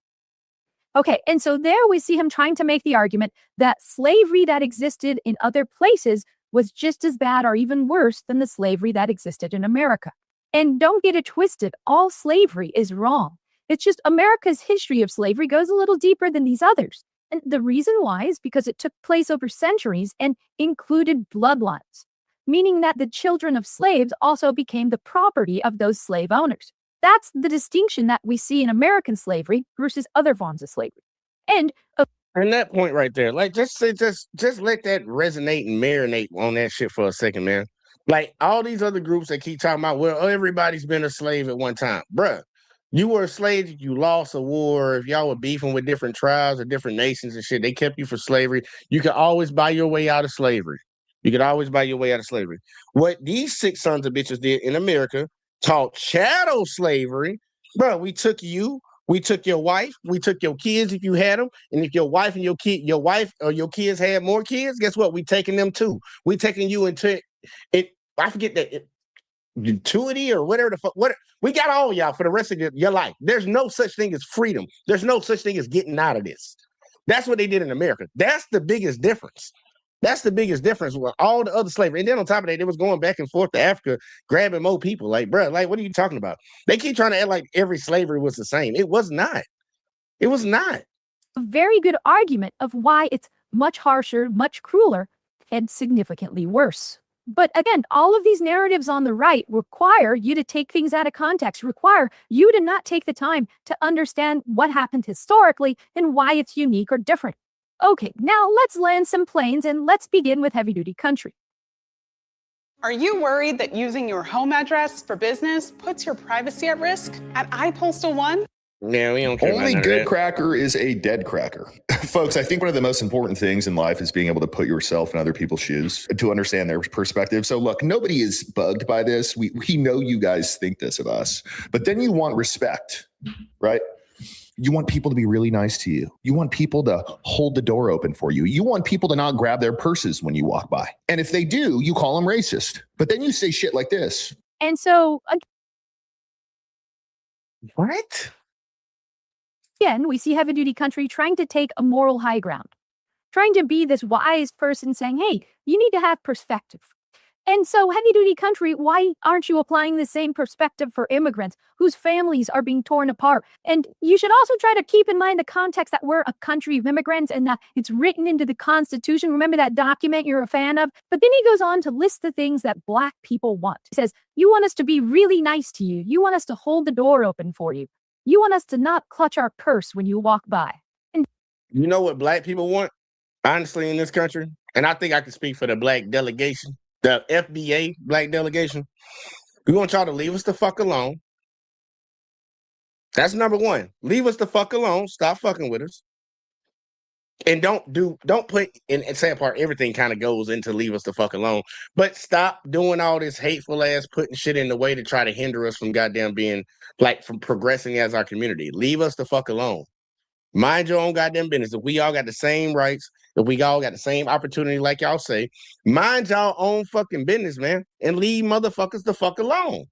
Okay, and so there we see him trying to make the argument that slavery that existed in other places was just as bad or even worse than the slavery that existed in America. And don't get it twisted, all slavery is wrong. It's just America's history of slavery goes a little deeper than these others. And the reason why is because it took place over centuries and included bloodlines, meaning that the children of slaves also became the property of those slave owners. That's the distinction that we see in American slavery versus other forms of slavery. And that point right there, like just let that resonate and marinate on that shit for a second, man. Like all these other groups that keep talking about, well, everybody's been a slave at one time. Bruh, you were a slave, you lost a war. If y'all were beefing with different tribes or different nations and shit, they kept you for slavery. You could always buy your way out of slavery. What these six sons of bitches did in America taught chattel slavery. Bro, we took you, we took your wife, we took your kids if you had them, and if your wife and your wife or your kids had more kids, guess what? We taking them too. We taking you into it. I forget that gratuity or whatever the fuck. We got all y'all for the rest of your life. There's no such thing as freedom. There's no such thing as getting out of this. That's what they did in America. That's the biggest difference. With all the other slavery. And then on top of that, they was going back and forth to Africa, grabbing more people. Like, bro, like, what are you talking about? They keep trying to act like every slavery was the same. It was not. A very good argument of why it's much harsher, much crueler, and significantly worse. But again, all of these narratives on the right require you to take things out of context, require you to not take the time to understand what happened historically and why it's unique or different. Okay, now let's land some planes and let's begin with heavy-duty country. Are you worried that using your home address for business puts your privacy at risk? At iPostal One, Yeah, we don't care Only about good that. cracker is a dead cracker. Folks, I think one of the most important things in life is being able to put yourself in other people's shoes to understand their perspective. So look, nobody is bugged by this. We know you guys think this of us, but then you want respect, right? You want people to be really nice to you. You want people to hold the door open for you. You want people to not grab their purses when you walk by. And if they do, you call them racist. But then you say shit like this. And so, What? again, we see heavy-duty country trying to take a moral high ground, trying to be this wise person saying, hey, you need to have perspective. And so heavy-duty country, why aren't you applying the same perspective for immigrants whose families are being torn apart? And you should also try to keep in mind the context that we're a country of immigrants and that it's written into the Constitution. Remember that document you're a fan of? But then he goes on to list the things that Black people want. He says, you want us to be really nice to you. You want us to hold the door open for you. You want us to not clutch our purse when you walk by. And you know what Black people want, honestly, in this country? And I think I can speak for the Black delegation. The FBA Black delegation, we want y'all to leave us the fuck alone. That's number one. Leave us the fuck alone. Stop fucking with us. And don't put in sad part, everything kind of goes into leave us the fuck alone. But stop doing all this hateful ass putting shit in the way to try to hinder us from goddamn being from progressing as our community. Leave us the fuck alone. Mind your own goddamn business. If we all got the same rights If we all got the same opportunity, like y'all say, mind y'all own fucking business, man, and leave motherfuckers the fuck alone.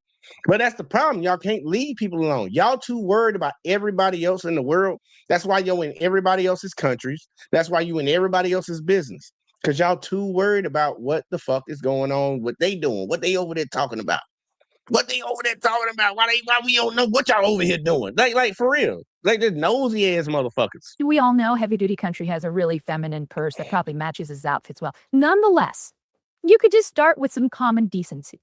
But that's the problem. Y'all can't leave people alone. Y'all too worried about everybody else in the world. That's why you're in everybody else's countries. That's why you in everybody else's business. Because y'all too worried about what the fuck is going on, what they doing, what they over there talking about. What they over there talking about? Why we don't know what y'all over here doing? Like for real. Like this nosy ass motherfuckers. We all know Heavy Duty Country has a really feminine purse that probably matches his outfits well. Nonetheless, you could just start with some common decency.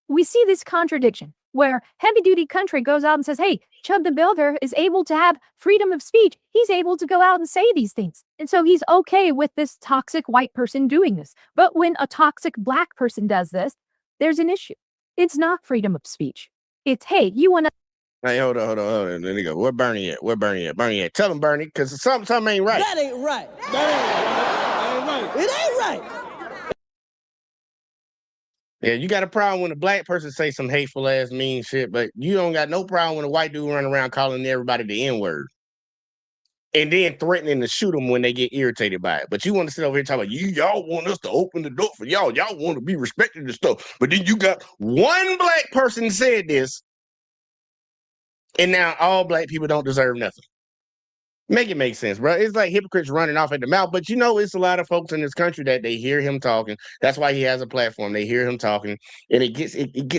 We see this contradiction where Heavy Duty Country goes out and says, hey, Chub the Builder is able to have freedom of speech. He's able to go out and say these things. And so he's okay with this toxic white person doing this. But when a toxic black person does this, there's an issue. It's not freedom of speech. It's, hey, you want to... Hey, hold on. Then they go, where Bernie at? Bernie at? Tell him, Bernie, because something ain't right. That ain't right. That ain't right. It ain't right. Yeah, you got a problem when a black person say some hateful ass mean shit, but you don't got no problem when a white dude run around calling everybody the N-word. And then threatening to shoot them when they get irritated by it. But you want to sit over here talking about, y'all want us to open the door for y'all. Y'all want to be respected and stuff. But then you got one black person said this, and now all black people don't deserve nothing. Make it make sense, bro. It's like hypocrites running off at the mouth. But you know, it's a lot of folks in this country that they hear him talking. That's why he has a platform. They hear him talking, and it gets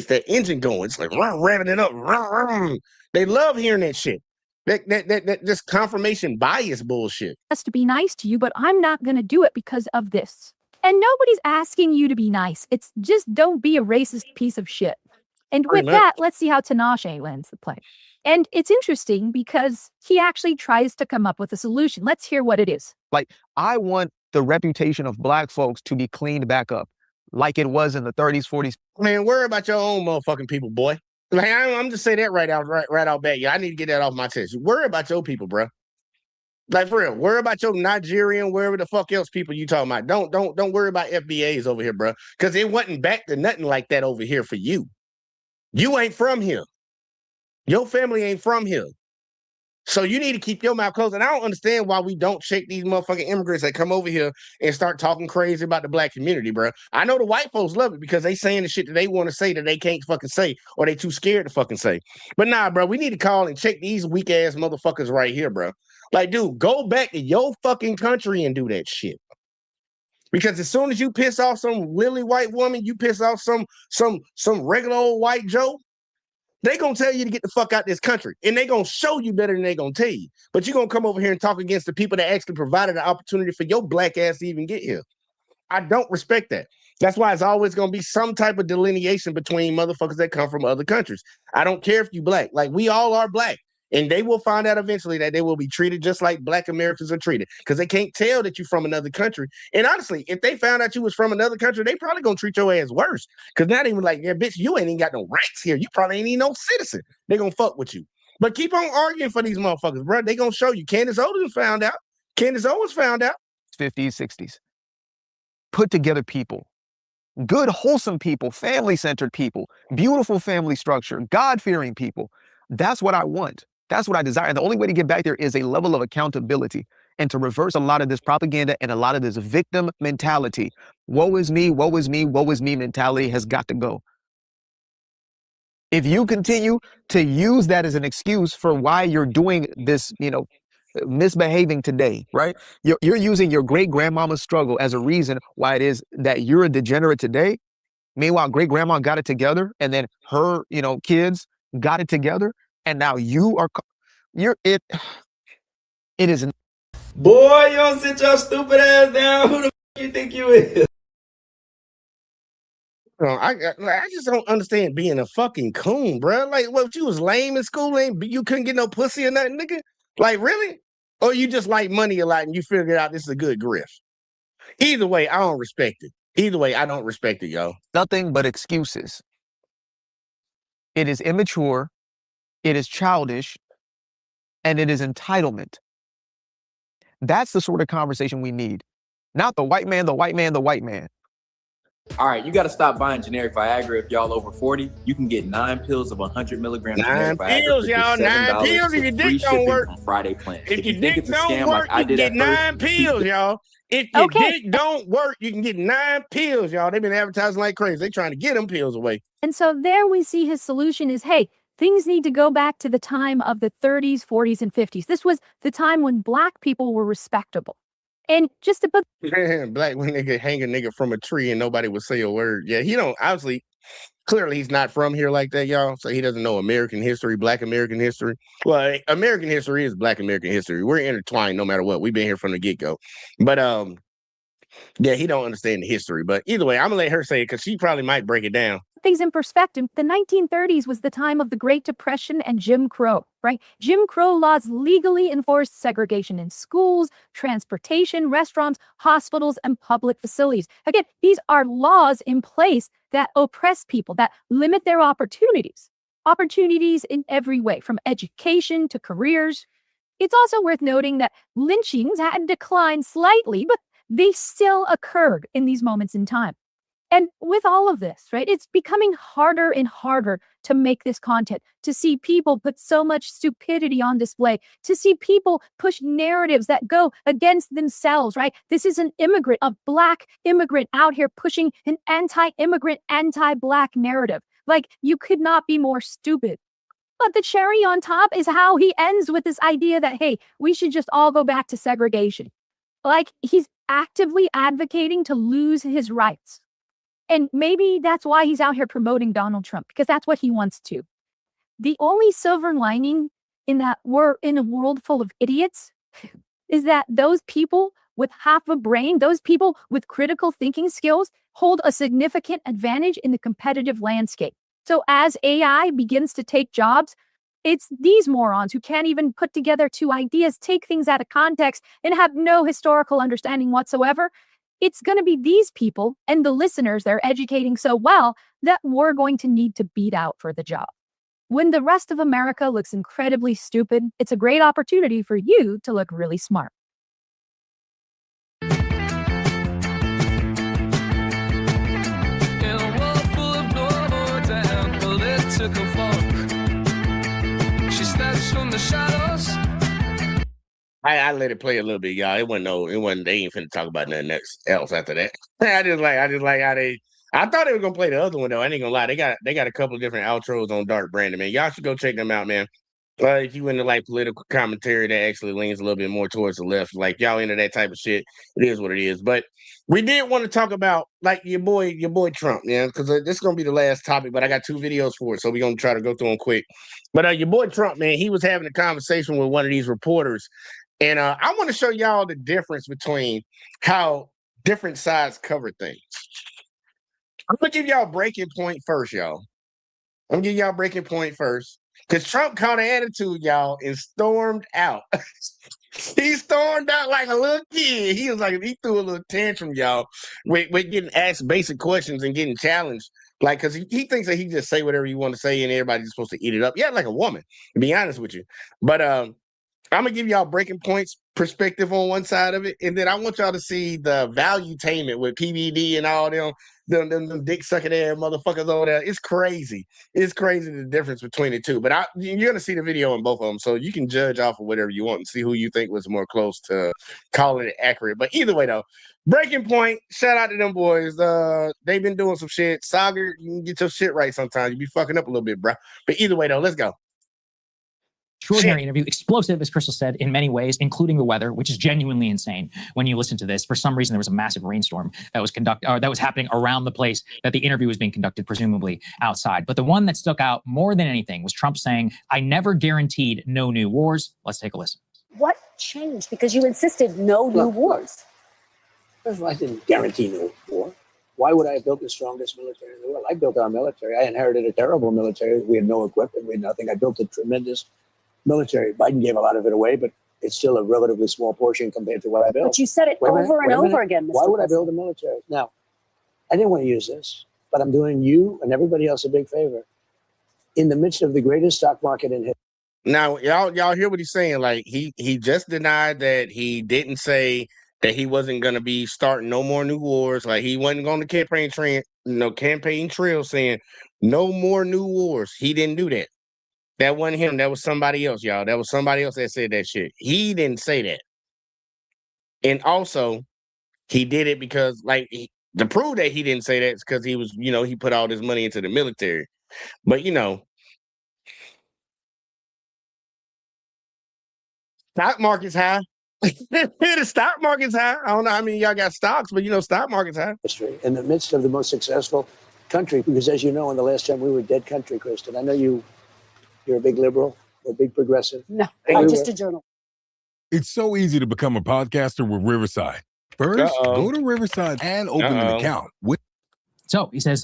that engine going. It's like revving it up. They love hearing that shit. That just confirmation bias bullshit. Has to be nice to you, but I'm not going to do it because of this. And nobody's asking you to be nice. It's just don't be a racist piece of shit. And with that, let's see how Tinashe lands the plane. And it's interesting because he actually tries to come up with a solution. Let's hear what it is. Like, I want the reputation of black folks to be cleaned back up like it was in the 30s, 40s. Man, worry about your own motherfucking people, boy. Like, I'm just saying that right out back. Yeah, I need to get that off my chest. Worry about your people, bro. Like, for real, worry about your Nigerian, wherever the fuck else people you talking about. Don't worry about FBAs over here, bro. Because it wasn't back to nothing like that over here for you. You ain't from here. Your family ain't from here. So you need to keep your mouth closed. And I don't understand why we don't check these motherfucking immigrants that come over here and start talking crazy about the black community, bro. I know the white folks love it because they saying the shit that they want to say that they can't fucking say or they too scared to fucking say. But nah, bro, we need to call and check these weak ass motherfuckers right here, bro. Like, dude, go back to your fucking country and do that shit. Because as soon as you piss off some lily white woman, you piss off some regular old white Joe, they gonna tell you to get the fuck out this country. And they gonna show you better than they gonna tell you. But you gonna come over here and talk against the people that actually provided the opportunity for your black ass to even get here. I don't respect that. That's why it's always gonna be some type of delineation between motherfuckers that come from other countries. I don't care if you black. Like, we all are black. And they will find out eventually that they will be treated just like black Americans are treated. Because they can't tell that you're from another country. And honestly, if they found out you was from another country, they probably gonna treat your ass worse. Because now they were like, yeah, bitch, you ain't even got no rights here. You probably ain't even no citizen. They gonna fuck with you. But keep on arguing for these motherfuckers, bro. They gonna show you. Candace Owens found out. 50s, 60s. Put together people. Good, wholesome people, family-centered people, beautiful family structure, God-fearing people. That's what I want. That's what I desire. And the only way to get back there is a level of accountability and to reverse a lot of this propaganda and a lot of this victim mentality. Woe is me, woe is me, woe is me mentality has got to go. If you continue to use that as an excuse for why you're doing this, misbehaving today, right? You're using your great-grandmama's struggle as a reason why it is that you're a degenerate today. Meanwhile, great-grandma got it together and then her, kids got it together. And now it is. Boy, you don't sit your stupid ass down. Who the you think you is? I just don't understand being a fucking coon, bro. Like, what, you was lame in school and you couldn't get no pussy or nothing, nigga? Like, really? Or you just like money a lot and you figured out this is a good grift? Either way, I don't respect it. Either way, I don't respect it, yo. Nothing but excuses. It is immature. It is childish, and it is entitlement. That's the sort of conversation we need. Not the white man, the white man, the white man. All right, you got to stop buying generic Viagra if y'all over 40. You can get 9 pills of 100 milligrams generic Viagra. 9 pills, y'all. 9 pills if your dick don't work. From Friday Plan. If your dick don't work, you get 9 pills, y'all. If your dick don't work, you can get 9 pills, y'all. They've been advertising like crazy. They trying to get them pills away. And so there we see his solution is, hey, things need to go back to the time of the 30s, 40s, and 50s. This was the time when black people were respectable. And just to put black when they could hang a nigga from a tree and nobody would say a word. Yeah, he don't obviously. Clearly, he's not from here like that, y'all. So he doesn't know American history, Black American history. Well, American history is Black American history. We're intertwined no matter what. We've been here from the get-go. But yeah, he don't understand the history. But either way, I'm gonna let her say it because she probably might break it down. Things in perspective, the 1930s was the time of the Great Depression and Jim Crow, right? Jim Crow laws legally enforced segregation in schools, transportation, restaurants, hospitals, and public facilities. Again, these are laws in place that oppress people, that limit their opportunities in every way, from education to careers. It's also worth noting that lynchings had declined slightly, but they still occurred in these moments in time. And with all of this, right, it's becoming harder and harder to make this content, to see people put so much stupidity on display, to see people push narratives that go against themselves, right? This is an immigrant, a black immigrant out here pushing an anti-immigrant, anti-black narrative. Like, you could not be more stupid. But the cherry on top is how he ends with this idea that, hey, we should just all go back to segregation. Like, he's actively advocating to lose his rights. And maybe that's why he's out here promoting Donald Trump, because that's what he wants to. The only silver lining in that we're in a world full of idiots is that those people with half a brain, those people with critical thinking skills, hold a significant advantage in the competitive landscape. So as AI begins to take jobs, it's these morons who can't even put together two ideas, take things out of context, and have no historical understanding whatsoever. It's going to be these people and the listeners they're educating so well that we're going to need to beat out for the job. When the rest of America looks incredibly stupid, it's a great opportunity for you to look really smart. She steps from the shadows. I let it play a little bit, y'all. It wasn't. They ain't finna talk about nothing else after that. I just like how they. I thought they were gonna play the other one though. I ain't gonna lie. They got a couple of different outros on Dark Brandon, man. Y'all should go check them out, man. If you into like political commentary that actually leans a little bit more towards the left, like y'all into that type of shit, it is what it is. But we did want to talk about like your boy Trump, yeah, because this is gonna be the last topic. But I got 2 videos for it, so we're gonna try to go through them quick. But your boy Trump, man, he was having a conversation with one of these reporters. And I want to show y'all the difference between how different sides cover things. I'm going to give y'all a breaking point first, y'all. Because Trump caught an attitude, y'all, and stormed out. He stormed out like a little kid. He was like, he threw a little tantrum, y'all, with getting asked basic questions and getting challenged. Like, because he thinks that he just say whatever you want to say and everybody's supposed to eat it up. Yeah, like a woman, to be honest with you. But I'm gonna give y'all breaking points perspective on one side of it, and then I want y'all to see the valuetainment with PBD and all them dick sucking ass motherfuckers over there. It's crazy. It's crazy the difference between the two. But you're gonna see the video on both of them, so you can judge off of whatever you want and see who you think was more close to calling it accurate. But either way, though, breaking point. Shout out to them boys. They've been doing some shit. Sagar, you can get your shit right sometimes. You be fucking up a little bit, bro. But either way, though, let's go. Extraordinary interview, explosive, as Crystal said, in many ways, including the weather, which is genuinely insane. When you listen to this, for some reason, there was a massive rainstorm that was happening around the place that the interview was being conducted, presumably outside. But the one that stuck out more than anything was Trump saying, "I never guaranteed no new wars." Let's take a listen. What changed? Because you insisted no new wars. First of all, I didn't guarantee no war. Why would I have built the strongest military in the world? I built our military. I inherited a terrible military. We had no equipment. We had nothing. I built a tremendous military. Biden gave a lot of it away, but it's still a relatively small portion compared to what I built. But you said it over and over again, Mr. Why would I build a military? Now, I didn't want to use this, but I'm doing you and everybody else a big favor. In the midst of the greatest stock market in history. Now, y'all hear what he's saying? Like he just denied that he didn't say that he wasn't going to be starting no more new wars. Like he wasn't on the campaign trail saying no more new wars. He didn't do that. That wasn't him. That was somebody else, y'all. That was somebody else that said that shit. He didn't say that. And also, he did it because, like, to prove that he didn't say that, it's because he was, he put all this money into the military. But stock market's high. The stock market's high. I don't know how many y'all got stocks, but stock market's high. History in the midst of the most successful country, because as you know, in the last time we were a dead country, Kristen. I know you're a big liberal, a big progressive. No, I'm just a journalist. It's so easy to become a podcaster with Riverside. First, go to Riverside and open an account. So he says,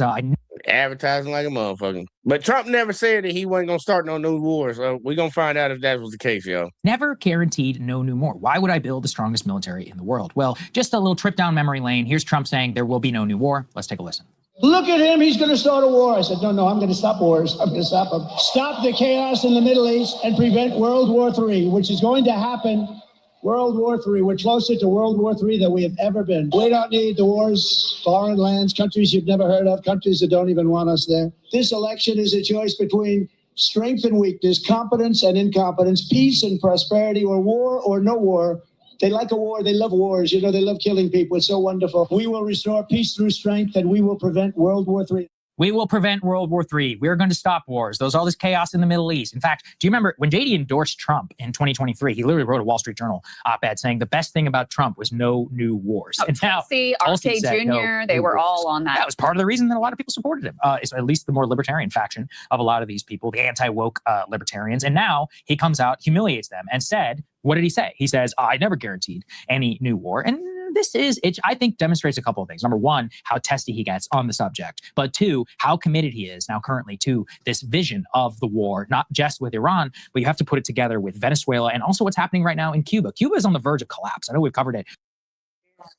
advertising like a motherfucker. But Trump never said that he wasn't going to start no new wars. So we're going to find out if that was the case, y'all. Never guaranteed no new war. Why would I build the strongest military in the world? Well, just a little trip down memory lane. Here's Trump saying there will be no new war. Let's take a listen. Look at him. He's going to start a war. I said, no, I'm going to stop wars. I'm going to stop them. Stop the chaos in the Middle East and prevent World War III, which is going to happen. World War III. We're closer to World War III than we have ever been. We don't need the wars, foreign lands, countries you've never heard of, countries that don't even want us there. This election is a choice between strength and weakness, competence and incompetence, peace and prosperity, or war or no war. They like a war. They love wars. They love killing people. It's so wonderful. We will restore peace through strength, and we will prevent World War III. We will prevent World War III. We're going to stop wars. There's all this chaos in the Middle East. In fact, do you remember when JD endorsed Trump in 2023? He literally wrote a Wall Street Journal op-ed saying the best thing about Trump was no new wars. And now, Tulsi Jr., they were all on that. That was part of the reason that a lot of people supported him. It's at least the more libertarian faction of a lot of these people, the anti-woke libertarians. And now he comes out, humiliates them, and said, what did he say? He says, I never guaranteed any new war. And this I think, demonstrates a couple of things. Number one, how testy he gets on the subject. But two, how committed he is now currently to this vision of the war, not just with Iran, but you have to put it together with Venezuela and also what's happening right now in Cuba. Cuba is on the verge of collapse. I know we've covered it.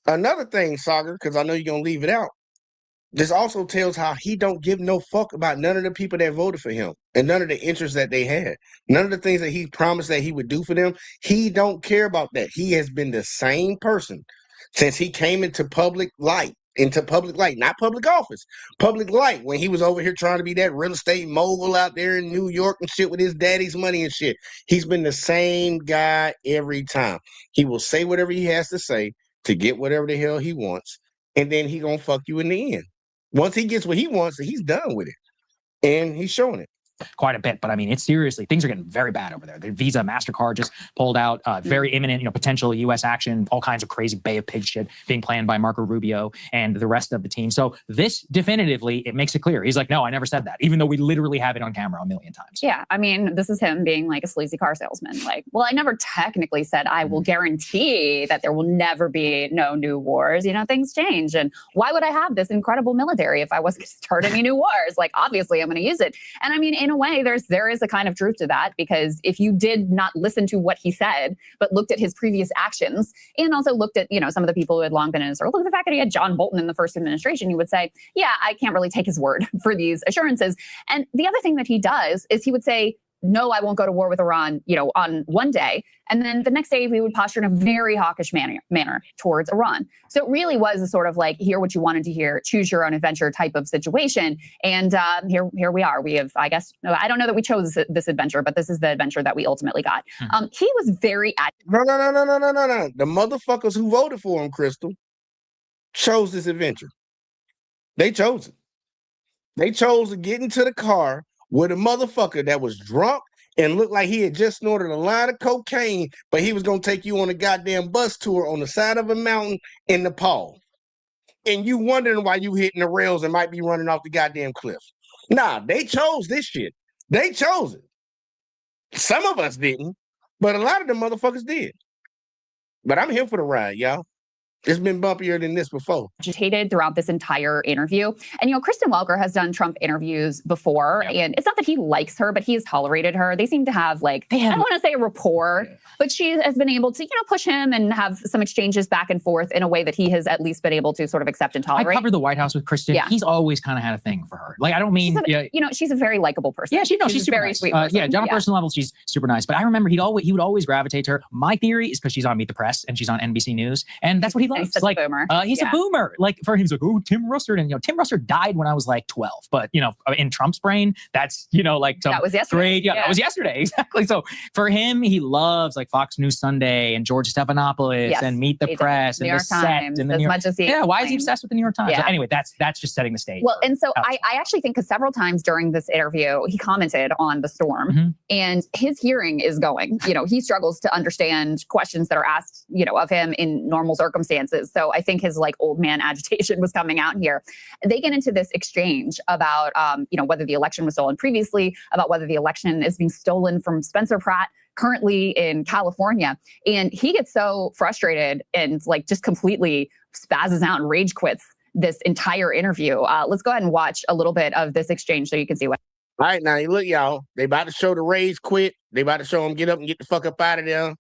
Another thing, Sagar, because I know you're going to leave it out. This also tells how he don't give no fuck about none of the people that voted for him and none of the interests that they had. None of the things that he promised that he would do for them. He don't care about that. He has been the same person since he came into public light, not public office, public light, when he was over here trying to be that real estate mogul out there in New York and shit with his daddy's money and shit. He's been the same guy every time. He will say whatever he has to say to get whatever the hell he wants, and then he gonna fuck you in the end. Once he gets what he wants, he's done with it, and he's showing it. Quite a bit, but I mean, it's seriously, things are getting very bad over there. The Visa, MasterCard just pulled out, very imminent, potential U.S. action, all kinds of crazy Bay of Pigs shit being planned by Marco Rubio and the rest of the team. So this definitively, it makes it clear. He's like, no, I never said that, even though we literally have it on camera a million times. Yeah, I mean, this is him being like a sleazy car salesman. Like, well, I never technically said I will guarantee that there will never be no new wars. Things change. And why would I have this incredible military if I wasn't going to start any new wars? Like, obviously, I'm going to use it. And I mean, in a way, there is a kind of truth to that, because if you did not listen to what he said, but looked at his previous actions and also looked at, some of the people who had long been in his circle, look at the fact that he had John Bolton in the first administration, you would say, yeah, I can't really take his word for these assurances. And the other thing that he does is he would say, no, I won't go to war with Iran, on one day. And then the next day we would posture in a very hawkish manner towards Iran. So it really was a sort of like, hear what you wanted to hear, choose your own adventure type of situation. And here we are. We have, I guess, I don't know that we chose this adventure, but this is the adventure that we ultimately got. He was very... No. The motherfuckers who voted for him, Crystal, chose this adventure. They chose it. They chose to get into the car with a motherfucker that was drunk and looked like he had just snorted a line of cocaine, but he was going to take you on a goddamn bus tour on the side of a mountain in Nepal. And you wondering why you hitting the rails and might be running off the goddamn cliff. Nah, they chose this shit. They chose it. Some of us didn't, but a lot of them motherfuckers did. But I'm here for the ride, y'all. It's been bumpier than this before. Agitated throughout this entire interview. And, Kristen Welker has done Trump interviews before. Yeah. And it's not that he likes her, but he has tolerated her. They seem to have I don't want to say a rapport, but she has been able to, push him and have some exchanges back and forth in a way that he has at least been able to sort of accept and tolerate. I covered the White House with Kristen. Yeah. He's always kind of had a thing for her. I don't mean... she's a very likable person. Yeah, she's super very nice. Sweet person. On a personal level, she's super nice. But I remember he would always gravitate to her. My theory is because she's on Meet the Press and she's on NBC News. And that's what he And he's loves. such Like, a boomer. he's a boomer. Like for him, he's like, oh, Tim Russert. And, Tim Russert died when I was like 12. But, in Trump's brain, that's, like some that was yesterday. great. Yeah, that was yesterday. Exactly. So for him, he loves like Fox News Sunday and George Stephanopoulos and Meet the Press and New York The Set Times, and the as New York. much as he Yeah, why is he claims. obsessed with the New York Times? Yeah. So anyway, that's just setting the stage. Well, and so I actually think because several times during this interview, he commented on the storm and his hearing is going. He struggles to understand questions that are asked, of him in normal circumstances. So I think his like old man agitation was coming out here. They get into this exchange about, whether the election was stolen previously, about whether the election is being stolen from Spencer Pratt currently in California. And he gets so frustrated and like just completely spazzes out and rage quits this entire interview. Let's go ahead and watch a little bit of this exchange so you can see what. All right, now look, y'all. They about to show the rage quit. They about to show him get up and get the fuck up out of there.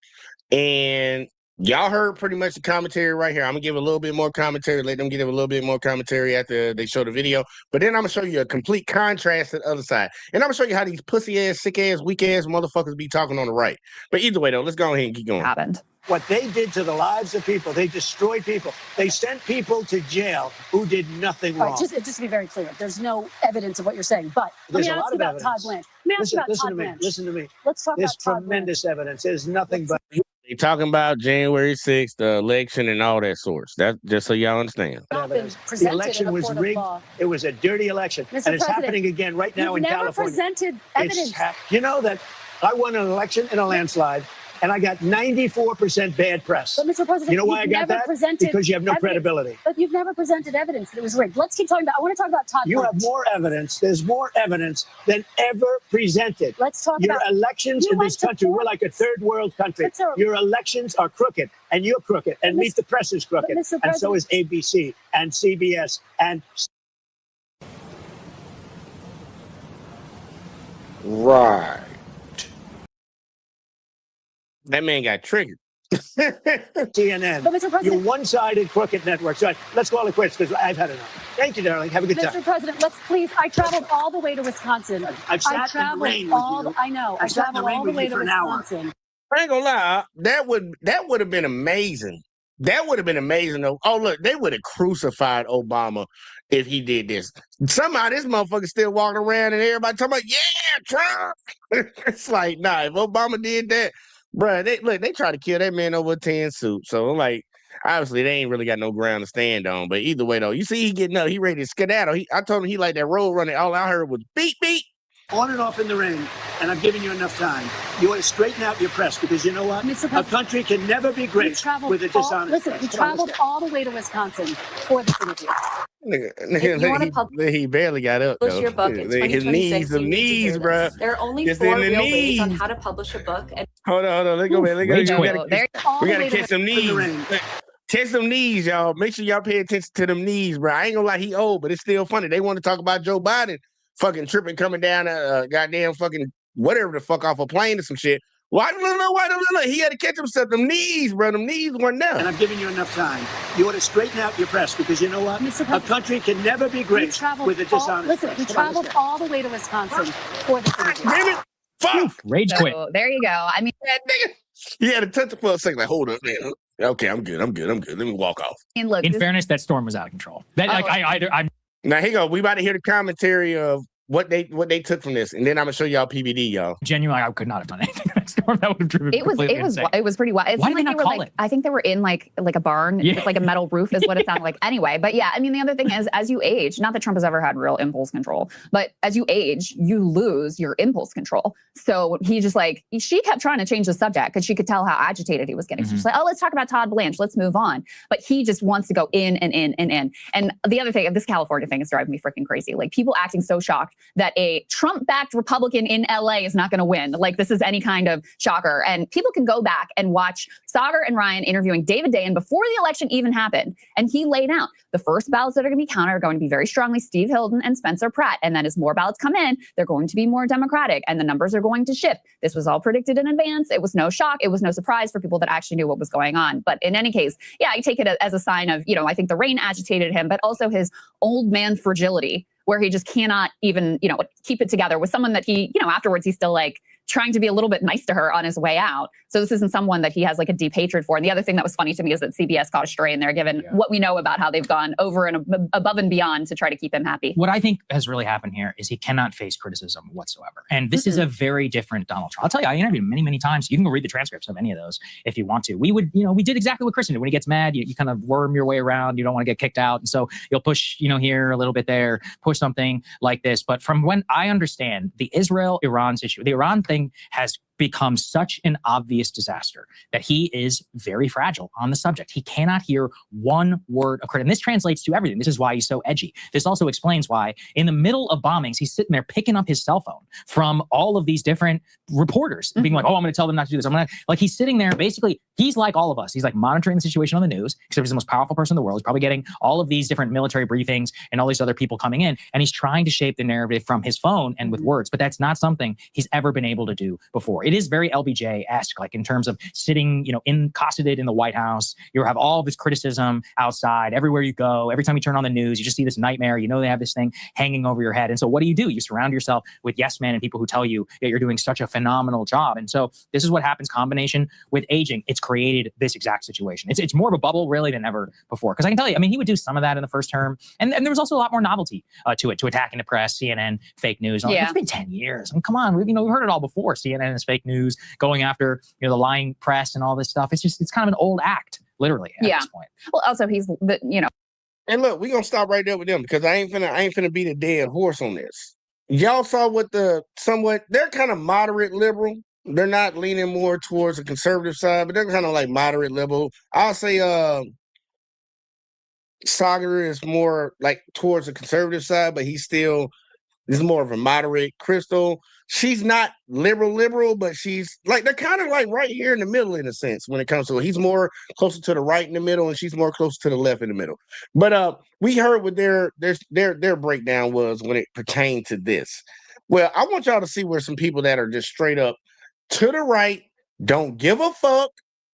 And y'all heard pretty much the commentary right here. I'm gonna give a little bit more commentary. Let them give a little bit more commentary after they show the video. But then I'm gonna show you a complete contrast to the other side. And I'm gonna show you how these pussy ass, sick ass, weak ass motherfuckers be talking on the right. But either way, though, let's go ahead and keep going. Happened. What they did to the lives of people, they destroyed people. They sent people to jail who did nothing All wrong. right, just to be very clear, there's no evidence of what you're saying. But let There's me a lot ask you of about Todd evidence. Blanche. Let me ask you about Todd Blanche. Listen to me. Let's talk There's about Todd Blanche. tremendous evidence. There's nothing but. They talking about January 6th, the election, and all that sorts. That just so y'all understand. The election was rigged. It was a dirty election, Mr. and it's President, happening again right now in you've never California. presented evidence. You know that I won an election in a landslide, and I got 94% bad press. But Mr. President, you know why I you've got never that? presented Because you have no evidence. credibility. But you've never presented evidence that it was rigged. Let's keep talking about. I want to talk about Todd You Blanche. have more evidence. There's more evidence than ever presented. Let's talk Your about elections you in went this to country. court. We're like a third world country. But, sir, Your elections are crooked, and you're crooked, and Meet the Press is crooked, Mr. and so is ABC and CBS and. Right. That man got triggered. CNN. But, Mr. President- You're one-sided crooked networks. Right. Let's call it quits because I've had enough. Thank you, darling. Have a good Mr. time. President, let's please. I traveled all the way to Wisconsin. I've sat in the rain with you. I know. I I've sat in the traveled rain all the with way you to for an hour. Wisconsin. I ain't gonna lie, that would have been amazing. That would have been amazing though. Oh look, they would have crucified Obama if he did this. Somehow this motherfucker still walking around and everybody talking about, yeah, Trump. It's like, nah, if Obama did that, bruh, they try to kill that man over a tin suit. So like, obviously they ain't really got no ground to stand on. But either way though, you see he getting up, he ready to skedaddle. I told him he like that road running. All I heard was beep beep. On and off in the rain, and I've given you enough time. You want to straighten out your press because you know what? A country can never be great with a dishonest Listen, press. we traveled all the way to Wisconsin for this interview. If you wanna He barely got up Publish though. your book in His 2026, knees, the you need to knees, hear bruh. this. There are only It's 4 in the real ways on knees. how to publish a book. And Hold on. We gotta catch them knees. rain. Catch them knees, y'all. Make sure y'all pay attention to them knees, bro. I ain't gonna lie, he old, but it's still funny. They want to talk about Joe Biden fucking tripping, coming down a goddamn fucking whatever the fuck off a plane or some shit. Why don't he had to catch himself. Them knees, bro. Them knees weren't there. And I've given you enough time. You want to straighten out your press because you know what? A country can never be great with a dishonest Listen, we press. traveled all the way to Wisconsin for this interview. Damn it. Fuck. Rage quit. So there you go. I mean, That nigga. He had to touch it for a second. Like, hold up, man. Okay, I'm good. Let me walk off. and look, In this- fairness, that storm was out of control. That Oh. like I'm Now here you go. We about to hear the commentary of what they took from this, and then I'm gonna show y'all PBD, y'all. genuinely, I could not have done anything in that storm. That would have driven it was pretty wild. It Why seemed did they like not were call like it? I think they were in like a barn with like a metal roof is what it sounded like anyway. But yeah, I mean the other thing is as you age, not that Trump has ever had real impulse control, but as you age, you lose your impulse control. So he just like she kept trying to change the subject because she could tell how agitated he was getting. So she's like, oh, let's talk about Todd Blanche. Let's move on. But he just wants to go in and in and in. And the other thing, this California thing is driving me freaking crazy. Like people acting so shocked that a Trump-backed Republican in LA is not going to win. Like this is any kind of shocker. And people can go back and watch Saagar and Ryan interviewing David Dayen before the election even happened. And he laid out the first ballots that are going to be counted are going to be very strongly Steve Hilden and Spencer Pratt. And then as more ballots come in, they're going to be more Democratic and the numbers are going to shift. This was all predicted in advance. It was no shock. It was no surprise for people that actually knew what was going on. But in any case, yeah, I take it as a sign of, I think the rain agitated him, but also his old man fragility, where he just cannot even, keep it together with someone that he, afterwards he's still like trying to be a little bit nice to her on his way out. So this isn't someone that he has like a deep hatred for. And the other thing that was funny to me is that CBS caught a stray in there, given what we know about how they've gone over and above and beyond to try to keep him happy. What I think has really happened here is he cannot face criticism whatsoever. And this is a very different Donald Trump. I'll tell you, I interviewed him many, many times. You can go read the transcripts of any of those if you want to. We would, we did exactly what Kristen did. When he gets mad, you kind of worm your way around. You don't want to get kicked out. And so you'll push, here, a little bit there, push something like this. But from when I understand the Israel-Iran situation, the Iran thing has become such an obvious disaster that he is very fragile on the subject. He cannot hear one word of credit. And this translates to everything. This is why he's so edgy. This also explains why in the middle of bombings, he's sitting there picking up his cell phone from all of these different reporters being like, oh, I'm going to tell them not to do this. Like he's sitting there, basically, he's like all of us. He's like monitoring the situation on the news, except he's the most powerful person in the world. He's probably getting all of these different military briefings and all these other people coming in. And he's trying to shape the narrative from his phone and with words. But that's not something he's ever been able to do before. It is very LBJ-esque, like in terms of sitting, cosseted in the White House. You have all this criticism outside, everywhere you go. Every time you turn on the news, you just see this nightmare. They have this thing hanging over your head. And so what do? You surround yourself with yes men and people who tell you that you're doing such a phenomenal job. And so this is what happens, combination with aging. It's created this exact situation. It's more of a bubble really than ever before. Because I can tell you, he would do some of that in the first term. And there was also a lot more novelty to it, to attacking the press, CNN, fake news. It's been 10 years. Come on, we've heard it all before. CNN is fake news, going after the lying press and all this stuff. It's kind of an old act, literally, at this point. Well, also he's And look, we're gonna stop right there with them because I ain't finna beat a dead horse on this. Y'all saw what they're kind of moderate liberal. They're not leaning more towards the conservative side, but they're kind of like moderate liberal. I'll say Sagar is more like towards the conservative side, but he's more of a moderate. Crystal, she's not liberal, but she's like, they're kind of like right here in the middle in a sense when it comes to it. He's more closer to the right in the middle, and she's more closer to the left in the middle. But we heard what their breakdown was when it pertained to this. Well, I want y'all to see where some people that are just straight up to the right, don't give a fuck.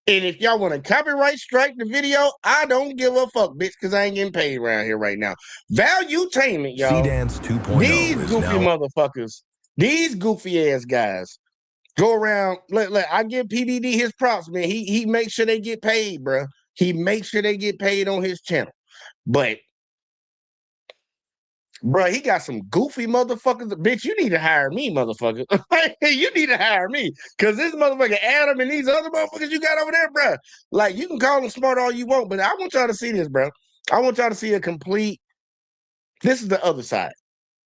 And if y'all want to copyright strike the video, I don't give a fuck, bitch, because I ain't getting paid around here right now. Valuetainment, y'all. C-Dance 2.0 These goofy now. motherfuckers, these goofy ass guys go around. Look, I give PBD his props, man. He makes sure they get paid, bro. He makes sure they get paid on his channel. But, bro, he got some goofy motherfuckers. Bitch, you need to hire me, motherfucker. You need to hire me. Because this motherfucker Adam and these other motherfuckers you got over there, bro. Like, you can call them smart all you want, but I want y'all to see this, bro. I want y'all to see a complete. This is the other side.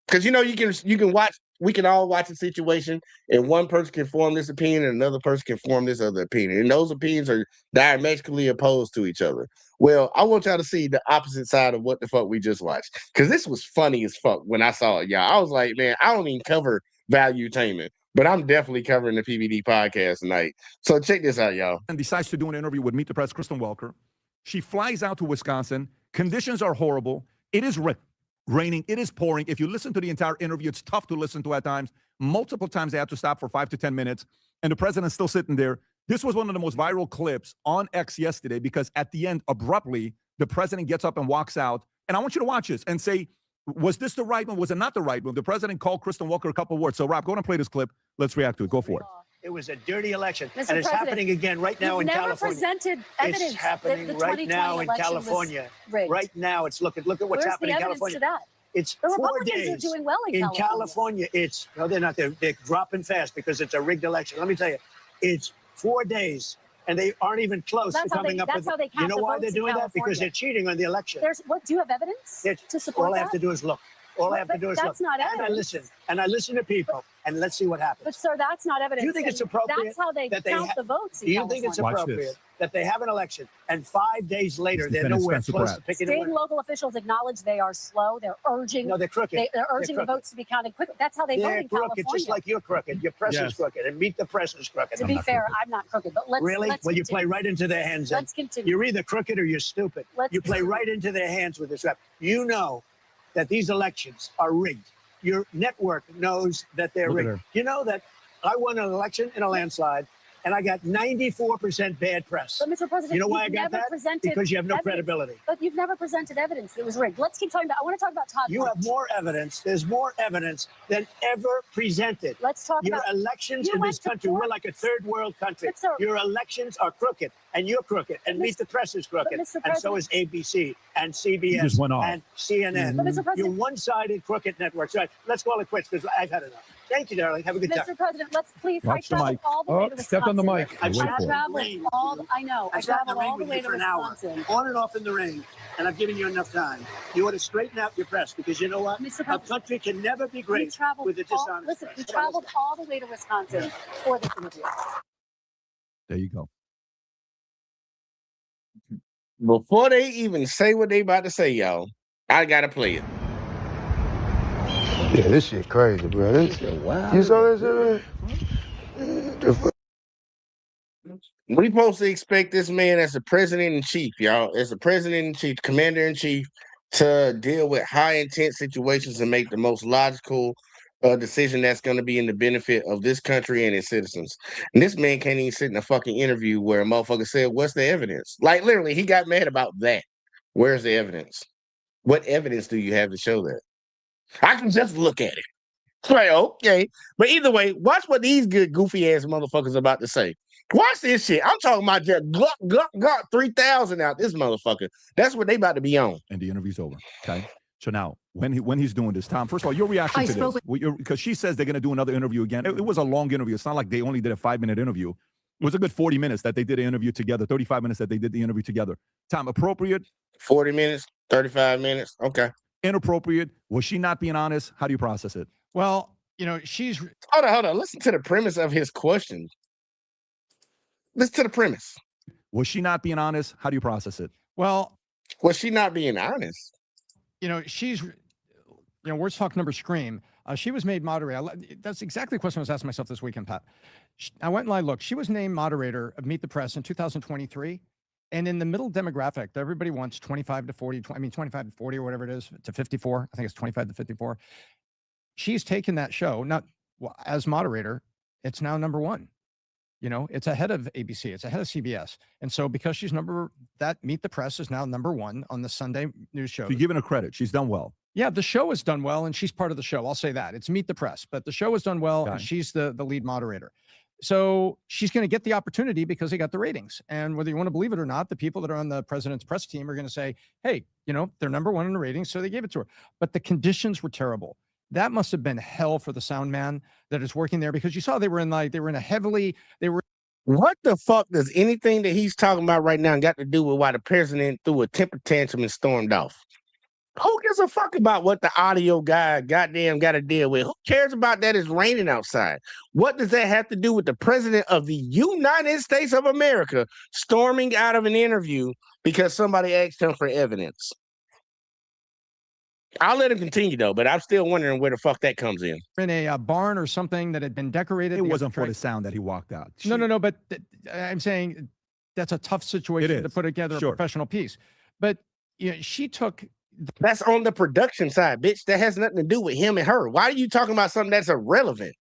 Because, you can watch. We can all watch a situation, and one person can form this opinion, and another person can form this other opinion. And those opinions are diametrically opposed to each other. Well, I want y'all to see the opposite side of what the fuck we just watched. Because this was funny as fuck when I saw it, y'all. I was like, man, I don't even cover valuetainment, but I'm definitely covering the PBD podcast tonight. So check this out, y'all. And decides to do an interview with Meet the Press, Kristen Welker. She flies out to Wisconsin. Conditions are horrible. It is raining. It is pouring. If you listen to the entire interview, it's tough to listen to at times. Multiple times they have to stop for 5 to 10 minutes, and the president's still sitting there. This was one of the most viral clips on X yesterday because at the end, abruptly, the president gets up and walks out. And I want you to watch this and say, was this the right one? Was it not the right one? The president called Kristen Welker a couple of words. So, Rob, go ahead and play this clip. Let's react to it. Go for it. It was a dirty election, Mr. and it's President, happening again right now in never California. presented evidence It's happening that the right now in 2020 election California. was rigged. Right now, it's look at what's Where's happening the in evidence California. to that? It's The 4 Republicans days are doing well in California. No, they're not. They're dropping fast because it's a rigged election. Let me tell you, it's 4 days, and they aren't even close to coming up with. That's how they count You know the why votes they're in doing that? California. Because they're cheating on the election. Do you have evidence to support All I that? have to do is look. All I have to do is look. That's not evidence. And I listen to people, and let's see what happens. But sir, that's not evidence. Do you think it's appropriate? That's how they that count the votes in Do you think it's California. appropriate that they have an election and 5 days later they're nowhere close to picking a State winner? and local officials acknowledge they are slow. They're urging. No, they're crooked. They're urging They're the votes to be counted quickly. That's how they vote They're in crooked, California. just like you're crooked. Your press is crooked, and Meet the Press is crooked. To be fair, I'm not crooked, but let's Really? Let's Well, you continue. play right into their hands. Let's continue. You're either crooked or you're stupid. You play right into their hands with this rap. You know that these elections are rigged. Your network knows that they're Look at rigged. her. You know that I won an election in a landslide. and I got 94% bad press. But Mr. President, you know why I you've got never that? presented Because you have no evidence. credibility. But you've never presented evidence that it was rigged. Let's keep talking about. I want to talk about Todd. You have more evidence. There's more evidence than ever presented. Let's talk your about elections you in went this to country. court. We're like a third world country. But, sir, your elections are crooked, and you're crooked, and Meet the Press is crooked, Mr. and so is ABC and CBS just went off. and CNN. But, Mr. President, You're one-sided crooked network. So let's call it quits because I've had enough. Thank you, darling. Have a good time. Mr. President, let's please. Watch I the traveled mic. all the way to Wisconsin. Step on the mic. I've Wait sat for in it. the rain. I know. I I've sat in traveled the rain all the with way you to for an hour, Wisconsin. on and off in the rain, and I've given you enough time. You ought to straighten out your press because you know what? Mr. A President, country can never be we great traveled with a dishonest listen, press. we traveled all the way to Wisconsin for this interview. There you go. Before they even say what they about to say, y'all, I gotta play it. Yeah, this shit crazy, bro. This shit wild. You saw that shit, man? We supposed to expect this man as the president-in-chief, y'all, as the president-in-chief, commander-in-chief, to deal with high-intent situations and make the most logical decision that's going to be in the benefit of this country and its citizens. And this man can't even sit in a fucking interview where a motherfucker said, what's the evidence? Like, literally, he got mad about that. Where's the evidence? What evidence do you have to show that? I can just look at it. Right, okay. But either way, watch what these good goofy ass motherfuckers about to say. Watch this shit. I'm talking about just gluck 3,000 out this motherfucker. That's what they about to be on. And the interview's over. Okay. So now, when he's doing this, Tom, first of all, your reaction to this, because she says they're going to do another interview again. It was a long interview. It's not like they only did a 5-minute interview. It was a good 40 minutes that they did the interview together, 35 minutes that they did the interview together. Tom, appropriate? 40 minutes, 35 minutes. Okay. Inappropriate? Was she not being honest? How do you process it? Well, you know, she's... Hold on. Listen to the premise of his question. Listen to the premise. Was she not being honest? How do you process it? Well... Was she not being honest? You know, she's... You know, words talk, numbers scream. She was made moderator. That's exactly the question I was asking myself this weekend, Pat. I went and I looked. She was named moderator of Meet the Press in 2023. And in the middle demographic that everybody wants, 25 to 40, 25 to 40 or whatever it is, to 54. I think it's 25 to 54. She's taken that show, not as moderator, it's now #1. You know, it's ahead of ABC, it's ahead of CBS. And so because she's that Meet the Press is now #1 on the Sunday news show. So you're giving her credit. She's done well. Yeah, the show has done well, and she's part of the show. I'll say that. It's Meet the Press, but the show has done well, and she's the lead moderator. So she's going to get the opportunity because they got the ratings. And whether you want to believe it or not, the people that are on the president's press team are going to say, hey, you know, they're #1 in the ratings, so they gave it to her. But the conditions were terrible. That must have been hell for the sound man that is working there, because you saw they were in a heavily, What the fuck does anything that he's talking about right now got to do with why the president threw a temper tantrum and stormed off? Who gives a fuck about what the audio guy goddamn got to deal with? Who cares about that it's raining outside? What does that have to do with the president of the United States of America storming out of an interview because somebody asked him for evidence? I'll let him continue, though, but I'm still wondering where the fuck that comes in. in a barn or something that had been decorated. It wasn't for the sound that he walked out. No, but I'm saying that's a tough situation to put together a professional piece. But you know, she took... That's on the production side, bitch. That has nothing to do with him and her. Why are you talking about something that's irrelevant?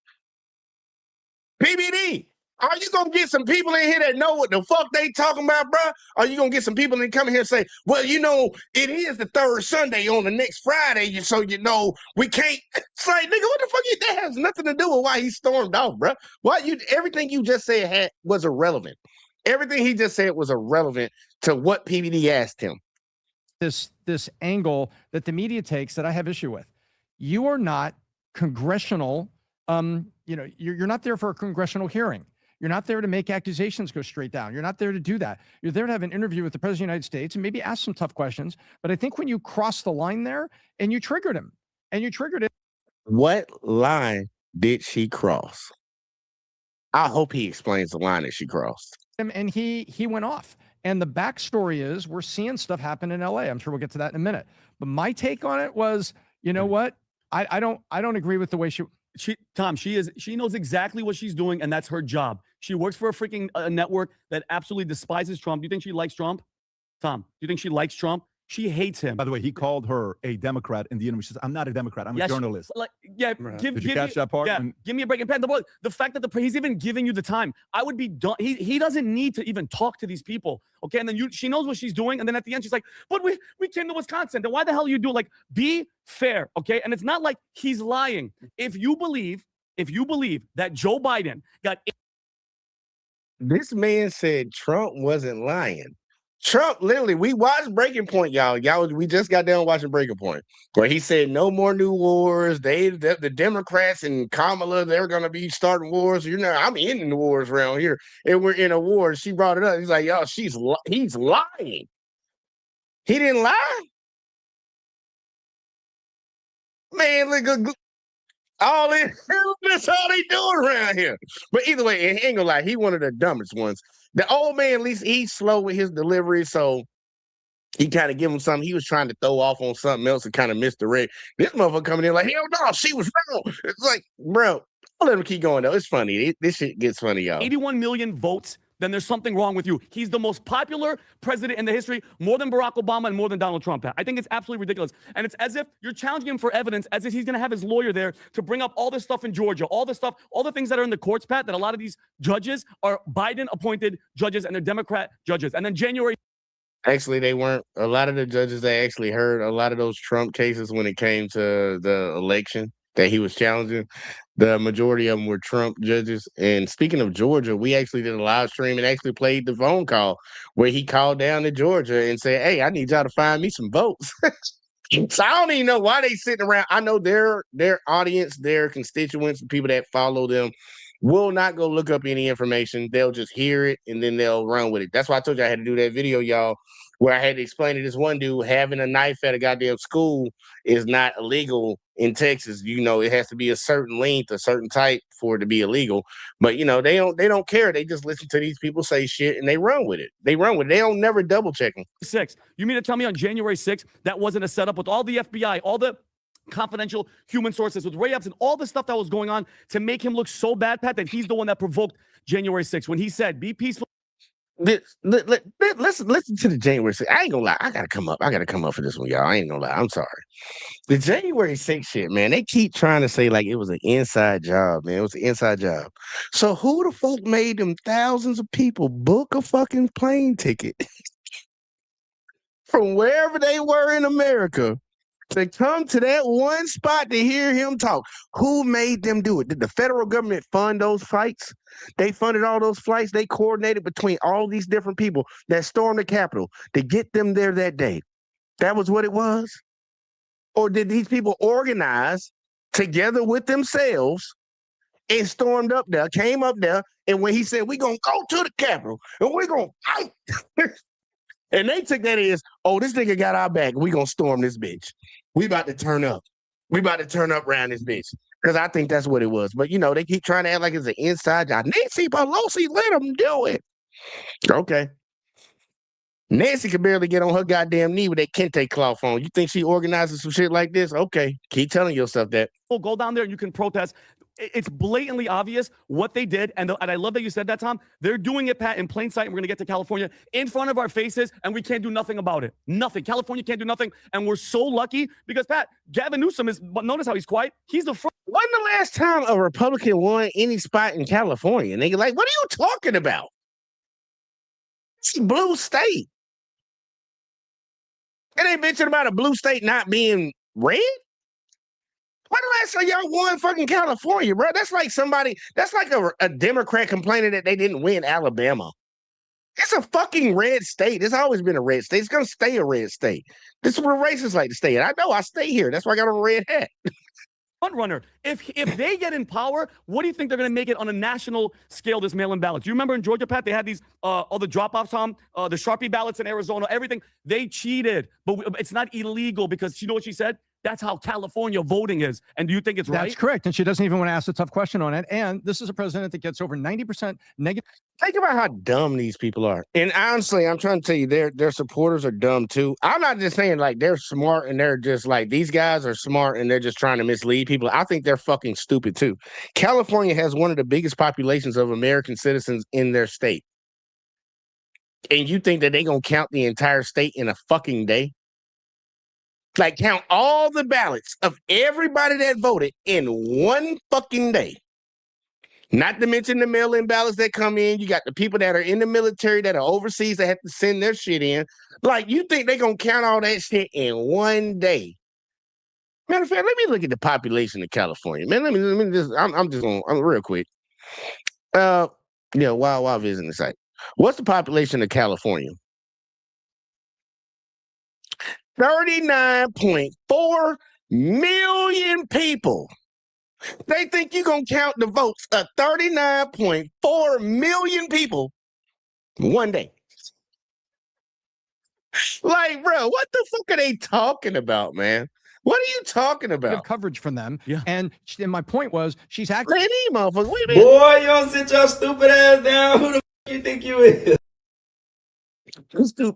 PBD, are you going to get some people in here that know what the fuck they talking about, bro? Are you going to get some people that come in here and say, well, you know, it is the third Sunday on the next Friday, so you know, we can't... It's like, nigga, what the fuck? That has nothing to do with why he stormed off, bro. Everything you just said was irrelevant. Everything he just said was irrelevant to what PBD asked him. This angle that the media takes that I have issue with. You are not congressional, you know, you're not there for a congressional hearing. You're not there to make accusations go straight down. You're not there to do that. You're there to have an interview with the President of the United States and maybe ask some tough questions. But I think when you cross the line there and you triggered him, What line did she cross? I hope he explains the line that she crossed. And he went off. And the backstory is we're seeing stuff happen in LA. I'm sure we'll get to that in a minute. But my take on it was, you know what? I don't agree with the way she knows exactly what she's doing, and that's her job. She works for a freaking network that absolutely despises Trump. Do you think she likes Trump? Tom, do you think she likes Trump? She hates him. By the way, he called her a Democrat in the interview. She says, "I'm not a Democrat. I'm a journalist." Did you catch that part? Yeah, give me a break. And Pat, the fact that he's even giving you the time, I would be done. He doesn't need to even talk to these people, okay? And then she knows what she's doing, and then at the end she's like, "But we came to Wisconsin. Then why the hell are you doing?" Like, be fair, okay? And it's not like he's lying. If you believe that Joe Biden got, this man said Trump wasn't lying. Trump, literally, we watched Breaking Point, y'all. We just got done watching Breaking Point, where he said no more new wars. The Democrats and Kamala, they're gonna be starting wars. I'm ending the wars around here, and we're in a war. She brought it up. He's like, "Yo, he's lying. He didn't lie, man. Look, all in that's all they doing around here." But either way, he ain't gonna lie, he one of the dumbest ones. The old man, at least he's slow with his delivery, so he kind of give him something. He was trying to throw off on something else and kind of misdirect. This motherfucker coming in like, "Hell no, she was wrong." It's like, bro, I'll let him keep going though. It's funny. This shit gets funny, y'all. 81 million votes, then there's something wrong with you. He's the most popular president in the history, more than Barack Obama and more than Donald Trump. I think it's absolutely ridiculous. And it's as if you're challenging him for evidence, as if he's going to have his lawyer there to bring up all this stuff in Georgia, all the things that are in the courts, Pat, that a lot of these judges are Biden-appointed judges and they're Democrat judges. And then January. Actually, they weren't. A lot of the judges that actually heard a lot of those Trump cases when it came to the election that he was challenging, the majority of them were Trump judges. And speaking of Georgia, we actually did a live stream and actually played the phone call where he called down to Georgia and said, "Hey, I need y'all to find me some votes." So I don't even know why they sitting around. I know their audience, their constituents, the people that follow them will not go look up any information. They'll just hear it and then they'll run with it. That's why I told you I had to do that video, y'all, where I had to explain to this one dude having a knife at a goddamn school is not illegal in Texas. It has to be a certain length, a certain type for it to be illegal. But they don't care. They just listen to these people say shit and they run with it. They don't never double check them. 6. You mean to tell me on January 6th that wasn't a setup with all the FBI, all the confidential human sources with Ray Epps and all the stuff that was going on to make him look so bad, Pat, that he's the one that provoked January 6th when he said, "Be peaceful." Listen to the January 6th. I ain't gonna lie. I gotta come up for this one, y'all. I ain't gonna lie. I'm sorry. The January 6th shit, man, they keep trying to say like it was an inside job, man. It was an inside job. So who the fuck made them thousands of people book a fucking plane ticket from wherever they were in America to come to that one spot to hear him talk? Who made them do it? Did the federal government fund those flights? They funded all those flights. They coordinated between all these different people that stormed the Capitol to get them there that day. That was what it was? Or did these people organize together with themselves and stormed up there, came up there, and when he said, "We're going to go to the Capitol and we're going to fight," and they took that as, "Oh, this nigga got our back. We're going to storm this bitch. We about to turn up. We about to turn up around this bitch." Because I think that's what it was. But, they keep trying to act like it's an inside job. Nancy Pelosi, let them do it. Okay. Nancy could barely get on her goddamn knee with that kente cloth on. You think she organizes some shit like this? Okay. Keep telling yourself that. Well, go down there and you can protest. It's blatantly obvious what they did. And I love that you said that, Tom. They're doing it, Pat, in plain sight. And we're going to get to California in front of our faces, and we can't do nothing about it. Nothing. California can't do nothing. And we're so lucky because, Pat, Gavin Newsom is, notice how he's quiet. He's the front. When's the last time a Republican won any spot in California? And they like, what are you talking about? It's a blue state. And they mentioned about a blue state not being red? When the last time y'all won fucking California, bro? That's like a Democrat complaining that they didn't win Alabama. It's a fucking red state. It's always been a red state. It's going to stay a red state. This is where racists like to stay. And I know I stay here. That's why I got on a red hat. Front runner. If they get in power, what do you think they're going to make it on a national scale, this mail-in ballots? You remember in Georgia, Pat, they had these, all the drop-offs, Tom, the Sharpie ballots in Arizona, everything. They cheated, but it's not illegal because you know what she said? That's how California voting is. And do you think it's right? That's correct. And she doesn't even want to ask a tough question on it. And this is a president that gets over 90% negative. Think about how dumb these people are. And honestly, I'm trying to tell you, their supporters are dumb too. I'm not just saying like they're smart and they're just like, these guys are smart and they're just trying to mislead people. I think they're fucking stupid too. California has one of the biggest populations of American citizens in their state. And you think that they're going to count the entire state in a fucking day? Like, count all the ballots of everybody that voted in one fucking day. Not to mention the mail-in ballots that come in. You got the people that are in the military that are overseas that have to send their shit in. Like, you think they're going to count all that shit in one day? Matter of fact, let me look at the population of California. Man, let me just, I'm just going, I'm real quick. While visiting the site. What's the population of California? 39.4 million people. They think you're going to count the votes of 39.4 million people one day. Like, bro, what the fuck are they talking about, man? What are you talking about? Coverage from them. Yeah. And my point was, she's actually. Man, these motherfuckers, wait a minute. Boy, you don't sit your stupid ass down. Who the fuck you think you is?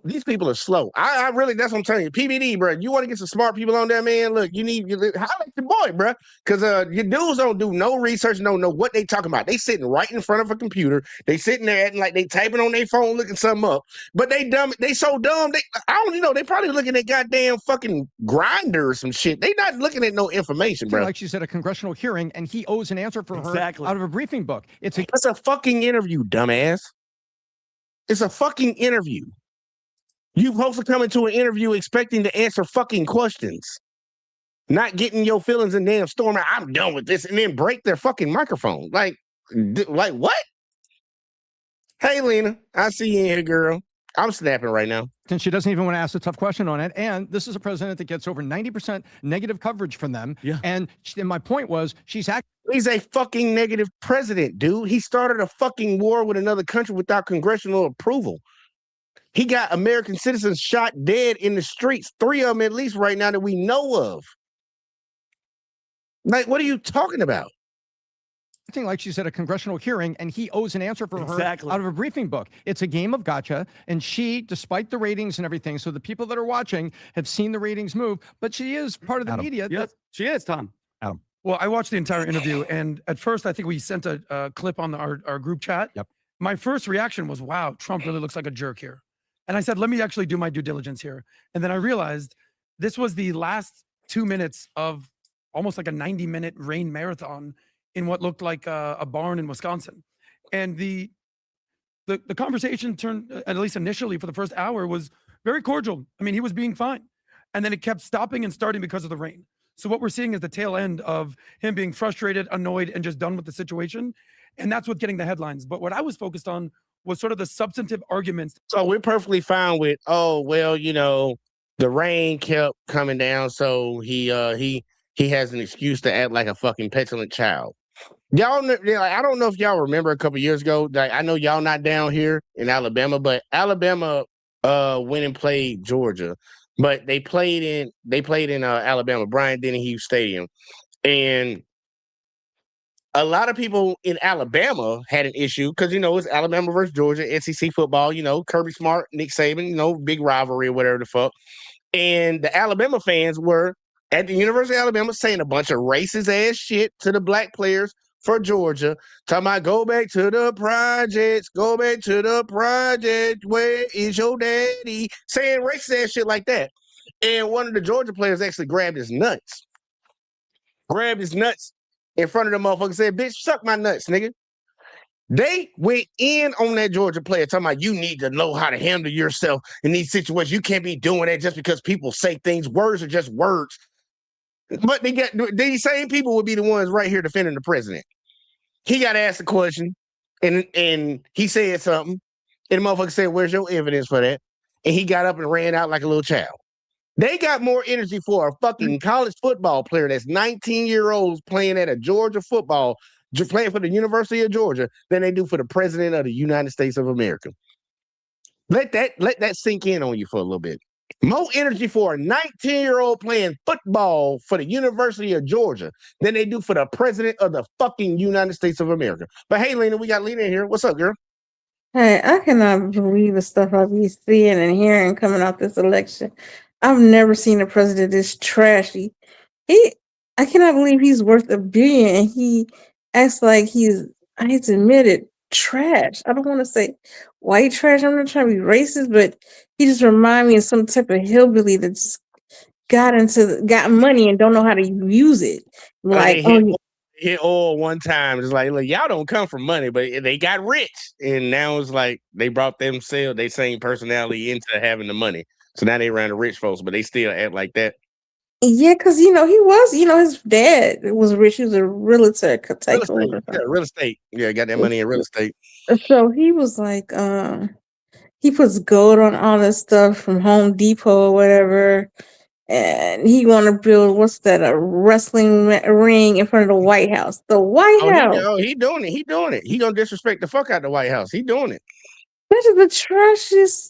These people are slow. I really, that's what I'm telling you. PBD, bro. You want to get some smart people on there, man? Look, you highlight your boy, bro. Because your dudes don't do no research, don't know what they talking about. They sitting right in front of a computer. They sitting there acting like they typing on their phone, looking something up. But they dumb. They so dumb. They probably looking at goddamn fucking Grindr or some shit. They not looking at no information, bro. Like she said, a congressional hearing, and he owes an answer for her out of a briefing book. It's a fucking interview, dumbass. It's a fucking interview. You're supposed to come into an interview expecting to answer fucking questions. Not getting your feelings and damn storming, I'm done with this, and then break their fucking microphone. Like what? Hey, Lena, I see you in here, girl. I'm snapping right now. And she doesn't even want to ask a tough question on it. And this is a president that gets over 90% negative coverage from them. Yeah. And my point was, he's a fucking negative president, dude. He started a fucking war with another country without congressional approval. He got American citizens shot dead in the streets, 3 of them at least right now that we know of. Like, what are you talking about? Like she said, a congressional hearing, and he owes an answer for her out of a briefing book. It's a game of gotcha, and she, despite the ratings and everything, so the people that are watching have seen the ratings move, but she is part of the media. Yes, she is, Tom. Adam. Well, I watched the entire interview, and at first, I think we sent a clip on our group chat. Yep. My first reaction was, wow, Trump really looks like a jerk here. And I said, let me actually do my due diligence here. And then I realized this was the last 2 minutes of almost like a 90-minute rain marathon in what looked like a barn in Wisconsin. And the conversation turned, at least initially for the first hour, was very cordial. I mean, he was being fine. And then it kept stopping and starting because of the rain. So what we're seeing is the tail end of him being frustrated, annoyed, and just done with the situation. And that's what's getting the headlines. But what I was focused on was sort of the substantive arguments. So we're perfectly fine with, the rain kept coming down, so he has an excuse to act like a fucking petulant child. Y'all, I don't know if y'all remember a couple years ago. Like, I know y'all not down here in Alabama, but Alabama went and played Georgia, but they played in Alabama, Bryant-Denny Hughes Stadium, and a lot of people in Alabama had an issue because, it's Alabama versus Georgia, SEC football, Kirby Smart, Nick Saban, big rivalry or whatever the fuck. And the Alabama fans were at the University of Alabama saying a bunch of racist ass shit to the black players for Georgia, talking about go back to the project, where is your daddy? Saying racist ass shit like that. And one of the Georgia players actually grabbed his nuts in front of the motherfucker and said, bitch, suck my nuts, nigga. They went in on that Georgia player talking about you need to know how to handle yourself in these situations. You can't be doing that just because people say things. Words are just words. But these same people would be the ones right here defending the president. He got asked a question and he said something. And the motherfucker said, where's your evidence for that? And he got up and ran out like a little child. They got more energy for a fucking college football player that's 19-year-olds playing at a Georgia football, playing for the University of Georgia, than they do for the president of the United States of America. Let that sink in on you for a little bit. More energy for a 19-year-old playing football for the University of Georgia than they do for the president of the fucking United States of America. But hey, Lena, we got Lena in here. What's up, girl? Hey, I cannot believe the stuff I be seeing and hearing coming out this election. I've never seen a president this trashy. I cannot believe he's worth $1 billion and he acts like he's admitted trash. I don't want to say white trash. I'm not trying to be racist, but he just reminds me of some type of hillbilly that just got money and don't know how to use it. Like, hit oil one time. It's like, look, y'all don't come from money, but they got rich, and now it's like they brought themselves, they same personality into having the money. So now they around the rich folks, but they still act like that. Yeah, because he was, his dad was rich. He was a realtor tycoon. Real estate. Yeah, got that money in real estate. So he was like, he puts gold on all this stuff from Home Depot or whatever. And he want to build a wrestling ring in front of the White House. The White House. He doing it. He doing it. He gonna disrespect the fuck out the White House. He doing it. That is the trashiest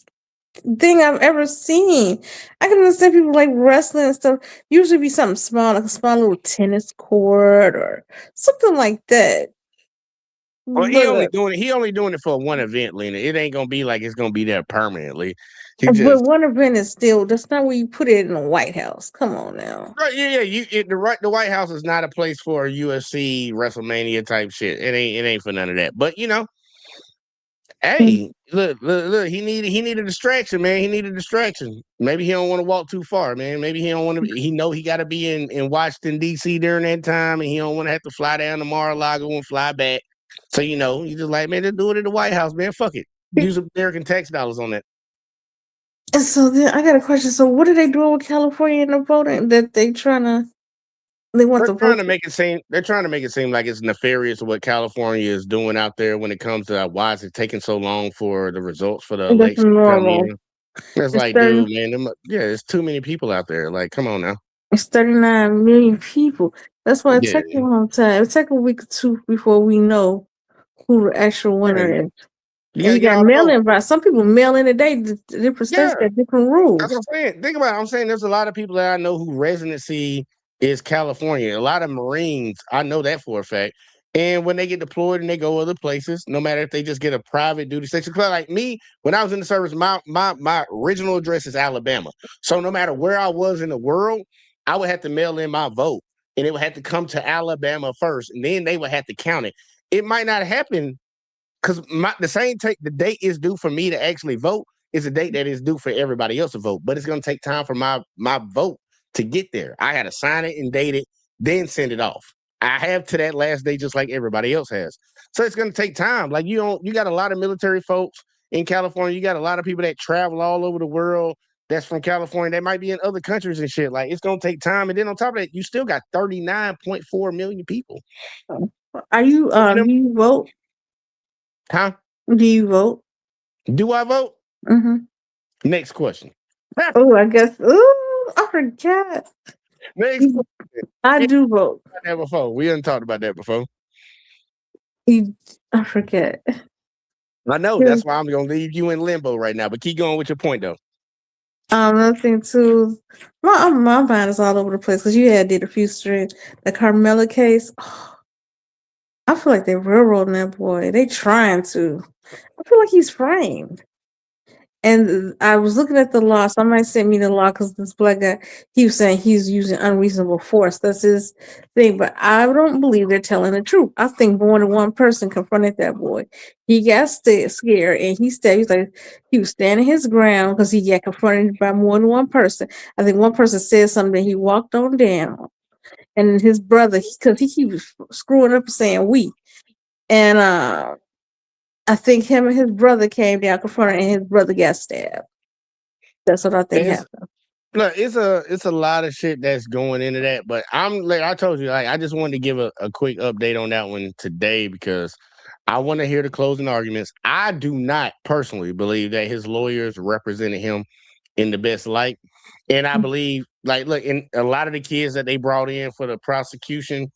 thing I've ever seen. I can understand people like wrestling and stuff. Usually be something small, like a small little tennis court or something like that. Well, he only doing it for one event, Lena. It ain't gonna be like it's gonna be there permanently. But one event is still, that's not where you put it in the White House. Come on now. Right, yeah. The White House is not a place for UFC WrestleMania type shit. It ain't for none of that. But hey, look, he need a distraction, man. He need a distraction. Maybe he don't want to walk too far, man. Maybe he don't want to. He know he got to be in Washington D.C. during that time, and he don't want to have to fly down to Mar-a-Lago and fly back. So you just like, man, just do it at the White House, man. Fuck it. Use American tax dollars on that. And so then I got a question. So what are they doing with California and the voting that they're trying to make it seem they're trying to make it seem like it's nefarious what California is doing out there when it comes to why is it taking so long for the results for the election to come in. It's like, dude, man, there's too many people out there. Like, come on now. It's 39 million people. That's why it took a long time. It took a week or two before we know who the actual winner is. You got mail-in by some people mail in a day. Different states got different rules. That's what I'm saying. Think about it. I'm saying there's a lot of people that I know who residency is California. A lot of Marines, I know that for a fact. And when they get deployed and they go other places, no matter if they just get a private duty station, like me, when I was in the service, my original address is Alabama. So no matter where I was in the world, I would have to mail in my vote, and it would have to come to Alabama first, and then they would have to count it. It might not happen because the date is due for me to actually vote is a date that is due for everybody else to vote, but it's going to take time for my vote to get there. I got to sign it and date it, then send it off. I have to that last day just like everybody else has. So it's going to take time. Like you got a lot of military folks in California. You got a lot of people that travel all over the world that's from California. They might be in other countries and shit. Like it's going to take time. And then on top of that, you still got 39.4 million people. Are you, do you vote? Huh? Do you vote? Do I vote? Mm-hmm. Next question. Oh, I guess. Ooh, I forgot. Next question. I do vote. That before. We haven't talked about that before. I forget. I know. That's why I'm going to leave you in limbo right now. But keep going with your point, though. Another thing too, my mind is all over the place because you did a few strings. The Karmelo case. Oh, I feel like they're railroading that boy. They trying to. I feel like he's framed. And I was looking at the law. Somebody sent me the law because this black guy, he was saying he's using unreasonable force. That's his thing. But I don't believe they're telling the truth. I think more than one person confronted that boy. He got scared and he was standing his ground because he got confronted by more than one person. I think one person said something, he walked on down. And his brother, because he keeps screwing up and saying we. And I think him and his brother came down confronted and his brother got stabbed. That's what I think happened. Look, it's a lot of shit that's going into that, but I told you, I just wanted to give a quick update on that one today because I want to hear the closing arguments. I do not personally believe that his lawyers represented him in the best light. And I believe, in a lot of the kids that they brought in for the prosecution,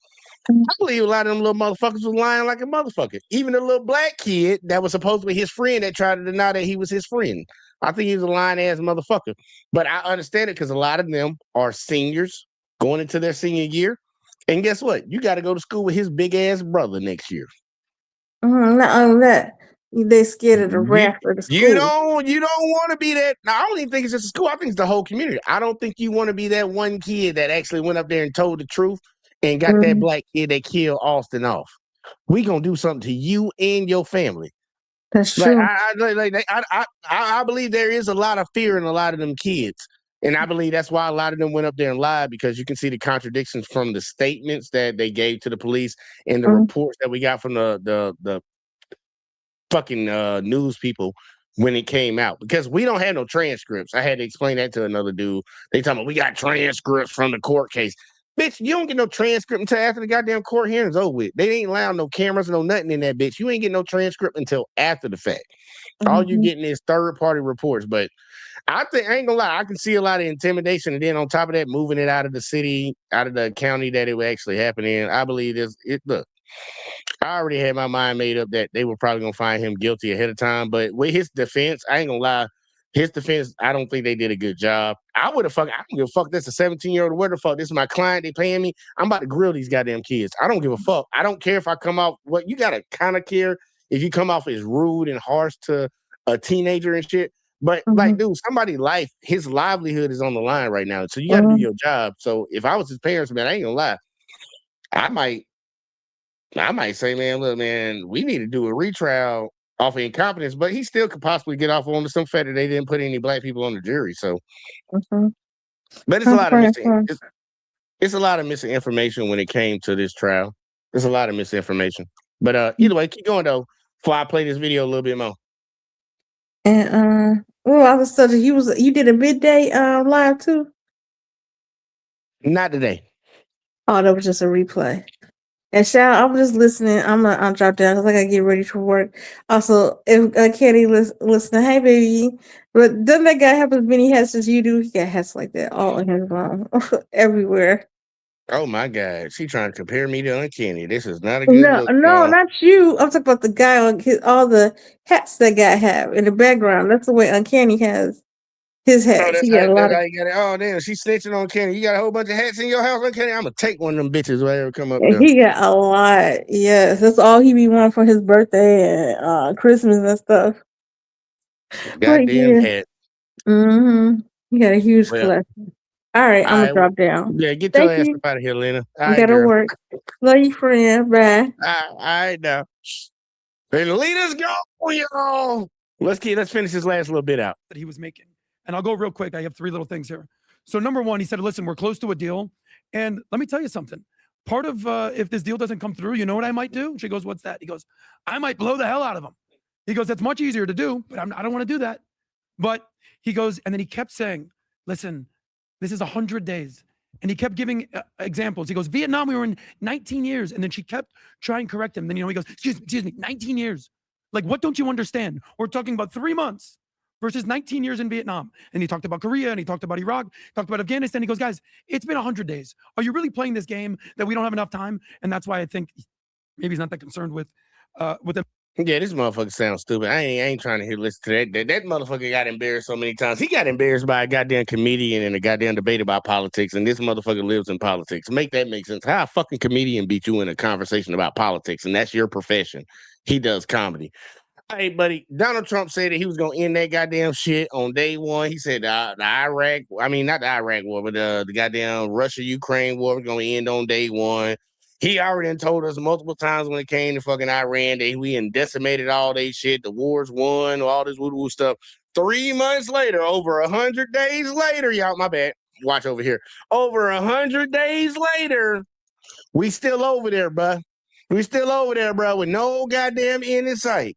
I believe a lot of them little motherfuckers was lying like a motherfucker. Even the little black kid that was supposed to be his friend that tried to deny that he was his friend. I think he was a lying ass motherfucker. But I understand it because a lot of them are seniors going into their senior year. And guess what? You got to go to school with his big ass brother next year. Not only that, they scared of the wrath of the school. You don't want to be that. Now, I don't even think it's just the school. I think it's the whole community. I don't think you want to be that one kid that actually went up there and told the truth and got that black kid that killed Austin off. We gonna do something to you and your family. That's true. I believe there is a lot of fear in a lot of them kids. And I believe that's why a lot of them went up there and lied, because you can see the contradictions from the statements that they gave to the police and the reports that we got from the fucking news people when it came out, because we don't have no transcripts. I had to explain that to another dude. They talking about we got transcripts from the court case. Bitch, you don't get no transcript until after the goddamn court hearing's over with. They ain't allowed no cameras, no nothing in that bitch. You ain't getting no transcript until after the fact. All you getting is third-party reports. But I ain't gonna lie, I can see a lot of intimidation, and then on top of that, moving it out of the city, out of the county that it would actually happen in. I believe look, I already had my mind made up that they were probably gonna find him guilty ahead of time. But with his defense, I ain't gonna lie, his defense, I don't think they did a good job. I don't give a fuck. This a 17-year-old. What the fuck? This is my client. They paying me. I'm about to grill these goddamn kids. I don't give a fuck. I don't care if I come off. What you gotta kind of care if you come off as rude and harsh to a teenager and shit. But like, dude, somebody's life, his livelihood is on the line right now. So you got to do your job. So if I was his parents, man, I ain't gonna lie, I might say, man, look, man, we need to do a retrial off of incompetence. But he still could possibly get off on some fact that they didn't put any black people on the jury. So, but it's a lot of it's a lot of missing information when it came to this trial. There's a lot of misinformation. But either way, keep going though. Before I play this video a little bit more. And I was studying. You did a midday live too? Not today. Oh, that was just a replay. And Shao, I'm just listening. I'm gonna drop down because I gotta get ready for work. Also, if Kenny listen, hey baby, but doesn't that guy have as many hats as you do? He got hats like that all in his phone, everywhere. Oh my God, she trying to compare me to Uncanny. This is not a good look. No, not you. I'm talking about the guy on all the hats that guy have in the background. That's the way Uncanny has his hats. He got a lot of. Oh damn, she snitching on Kenny. You got a whole bunch of hats in your house, Uncanny. I'm gonna take one of them bitches whenever come up there. He got a lot. Yes, that's all he be wanting for his birthday and Christmas and stuff. Goddamn hat. He got a huge collection. All right, I'm gonna drop down. Yeah, get your ass up out of here, Lena. You gotta work. Love you, friend. Bye. All right now. And Lena's go, y'all. Let's finish this last little bit out. That he was making. And I'll go real quick. I have 3 little things here. So number one, he said, listen, we're close to a deal. And let me tell you something. Part of if this deal doesn't come through, you know what I might do? She goes, what's that? He goes, I might blow the hell out of him. He goes, that's much easier to do, but I don't want to do that. But he goes, and then he kept saying, listen, this is 100 days. And he kept giving examples. He goes, Vietnam, we were in 19 years. And then she kept trying to correct him. Then, he goes, excuse me, 19 years. Like, what don't you understand? We're talking about 3 months versus 19 years in Vietnam. And he talked about Korea, and he talked about Iraq, talked about Afghanistan. He goes, guys, it's been 100 days. Are you really playing this game that we don't have enough time? And that's why I think maybe he's not that concerned with them. Yeah, this motherfucker sounds stupid. I ain't trying to listen to that. That motherfucker got embarrassed so many times. He got embarrassed by a goddamn comedian in a goddamn debate about politics, and this motherfucker lives in politics. Make that make sense. How a fucking comedian beat you in a conversation about politics, and that's your profession? He does comedy. Hey, buddy, Donald Trump said that he was going to end that goddamn shit on day one. He said not the Iraq war, but the goddamn Russia-Ukraine war was going to end on day one. He already told us multiple times when it came to fucking Iran that we decimated all they shit. The wars won, all this woo-woo stuff. 3 months later, over 100 days later, y'all, my bad. Watch over here. Over 100 days later, we still over there, bruh. We still over there, bro, with no goddamn end in sight.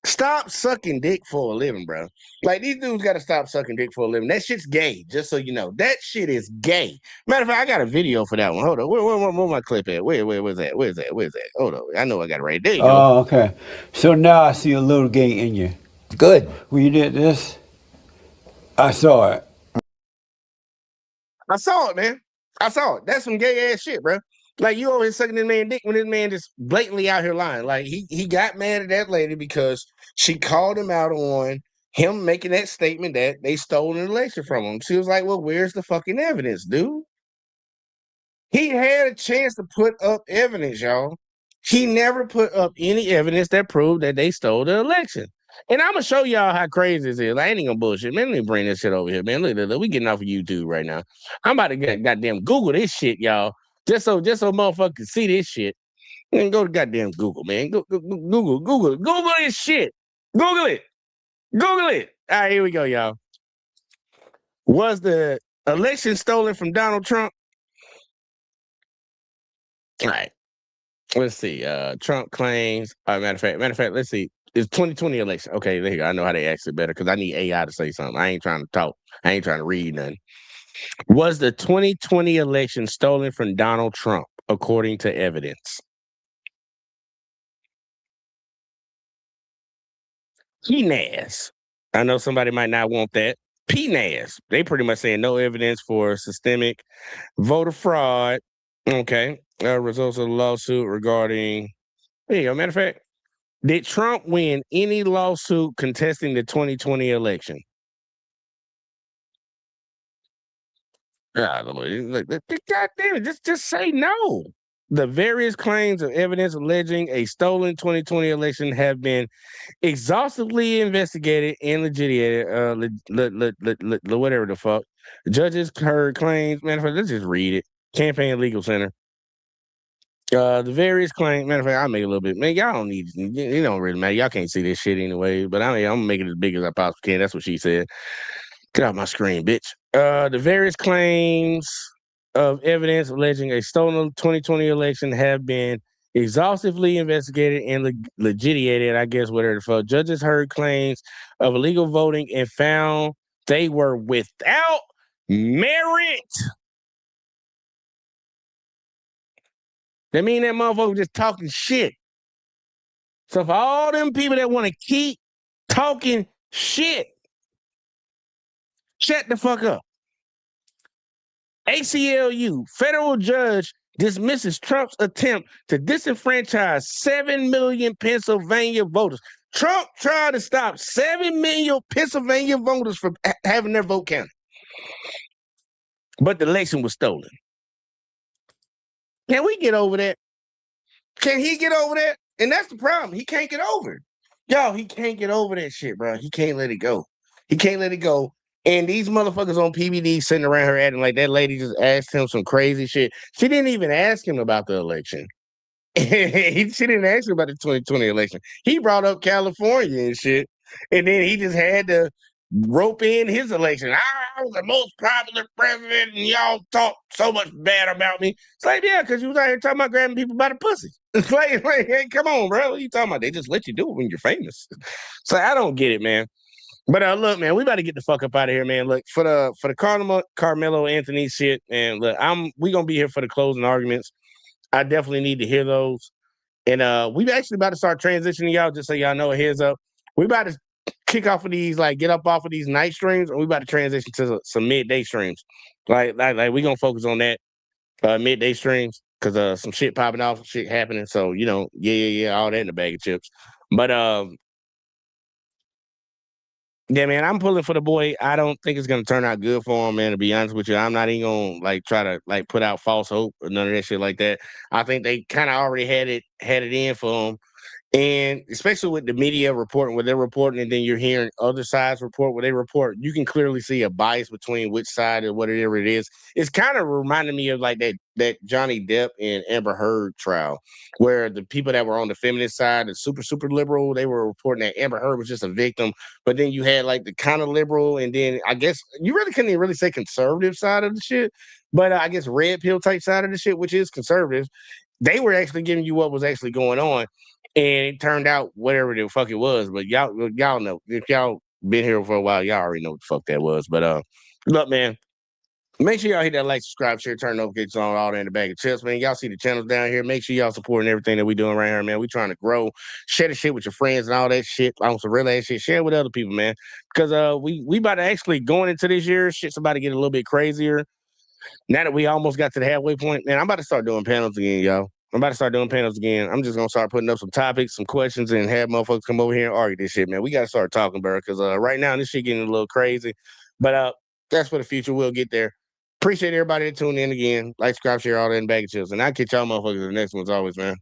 Stop sucking dick for a living, bro. Like, these dudes got to stop sucking dick for a living. That shit's gay, just so you know. That shit is gay. Matter of fact, I got a video for that one. Hold on. Where my clip at? Where's that? Where's that? Hold on. I know I got it right there. You go. Oh, okay. So now I see a little gay in you. Good. When you did this, I saw it. I saw it, man. I saw it. That's some gay ass shit, bro. Like, you always sucking this man dick when this man just blatantly out here lying. Like, he got mad at that lady because she called him out on him making that statement that they stole an election from him. She was like, well, where's the fucking evidence, dude? He had a chance to put up evidence, y'all. He never put up any evidence that proved that they stole the election. And I'm going to show y'all how crazy this is. I ain't even going to bullshit. Man, let me bring this shit over here, man. Look, we getting off of YouTube right now. I'm about to goddamn Google this shit, y'all. Just so motherfuckers can see this shit. And go to goddamn Google, man. Google this shit. Google it. All right, here we go, y'all. Was the election stolen from Donald Trump? All right. Let's see. Trump claims. Matter of fact, let's see. It's 2020 election. Okay, there you go. I know how they ask it better because I need AI to say something. I ain't trying to talk. I ain't trying to read nothing. Was the 2020 election stolen from Donald Trump, according to evidence? PNAS. I know somebody might not want that. PNAS. They pretty much saying no evidence for systemic voter fraud. Okay. Results of the lawsuit regarding. There you go. Matter of fact, did Trump win any lawsuit contesting the 2020 election? God damn it, just say no. The various claims of evidence alleging a stolen 2020 election have been exhaustively investigated and litigated. Whatever the fuck. Judges heard claims. Man, let's just read it. Campaign Legal Center. The various claims. Matter of fact, I'll make it a little bit. Man, y'all don't need. You don't really matter. Y'all can't see this shit anyway. But I'm gonna make it as big as I possibly can. That's what she said. Get off my screen, bitch. The various claims of evidence alleging a stolen 2020 election have been exhaustively investigated and litigated. I guess whatever the fuck. Judges heard claims of illegal voting and found they were without merit. That mean that motherfucker just talking shit. So for all them people that want to keep talking shit, shut the fuck up. ACLU, federal judge dismisses Trump's attempt to disenfranchise 7 million Pennsylvania voters. Trump tried to stop 7 million Pennsylvania voters from having their vote counted. But the election was stolen. Can we get over that? Can he get over that? And that's the problem. He can't get over it. Yo, he can't get over that shit, bro. He can't let it go. He can't let it go. And these motherfuckers on PBD sitting around her acting like that lady just asked him some crazy shit. She didn't even ask him about the election. She didn't ask him about the 2020 election. He brought up California and shit. And then he just had to rope in his election. I was the most popular president and y'all talk so much bad about me. It's like, yeah, because you was out here talking about grabbing people by the pussy. It's like hey, come on, bro. What are you talking about? They just let you do it when you're famous. So I don't get it, man. But look, man, we about to get the fuck up out of here, man. Look, for the Karmelo Anthony shit, and look, we gonna be here for the closing arguments. I definitely need to hear those. And we actually about to start transitioning y'all, just so y'all know a heads up. We about to kick off of these, like get up off of these night streams, and we about to transition to some midday streams. Like we gonna focus on that midday streams because some shit popping off, some shit happening. So yeah, all that in the bag of chips. But yeah, man, I'm pulling for the boy. I don't think it's gonna turn out good for him, man. To be honest with you, I'm not even gonna like try to like put out false hope or none of that shit like that. I think they kind of already had it in for him. And especially with the media reporting what they're reporting, and then you're hearing other sides report what they report, you can clearly see a bias between which side or whatever it is. It's kind of reminding me of like that Johnny Depp and Amber Heard trial, where the people that were on the feminist side, the super liberal, they were reporting that Amber Heard was just a victim. But then you had like the kind of liberal, and then I guess you really couldn't even really say conservative side of the shit, but I guess red pill type side of the shit, which is conservative. They were actually giving you what was actually going on. And it turned out whatever the fuck it was, but y'all know if y'all been here for a while, y'all already know what the fuck that was. But look, man, make sure y'all hit that like, subscribe, share, turn notifications on, all that in the bag of chips, man. Y'all see the channels down here. Make sure y'all supporting everything that we doing right here, man. We trying to grow, share the shit with your friends and all that shit. On some real ass shit, share it with other people, man. Because we about to actually going into this year, shit's about to get a little bit crazier. Now that we almost got to the halfway point, man, I'm about to start doing panels again, y'all. I'm about to start doing panels again. I'm just gonna start putting up some topics, some questions, and have motherfuckers come over here and argue this shit, man. We gotta start talking, bro, because right now this shit getting a little crazy. But that's for the future. We'll get there. Appreciate everybody that tuned in again. Like, subscribe, share, all that in bag of chips. And I'll catch y'all motherfuckers in the next one as always, man.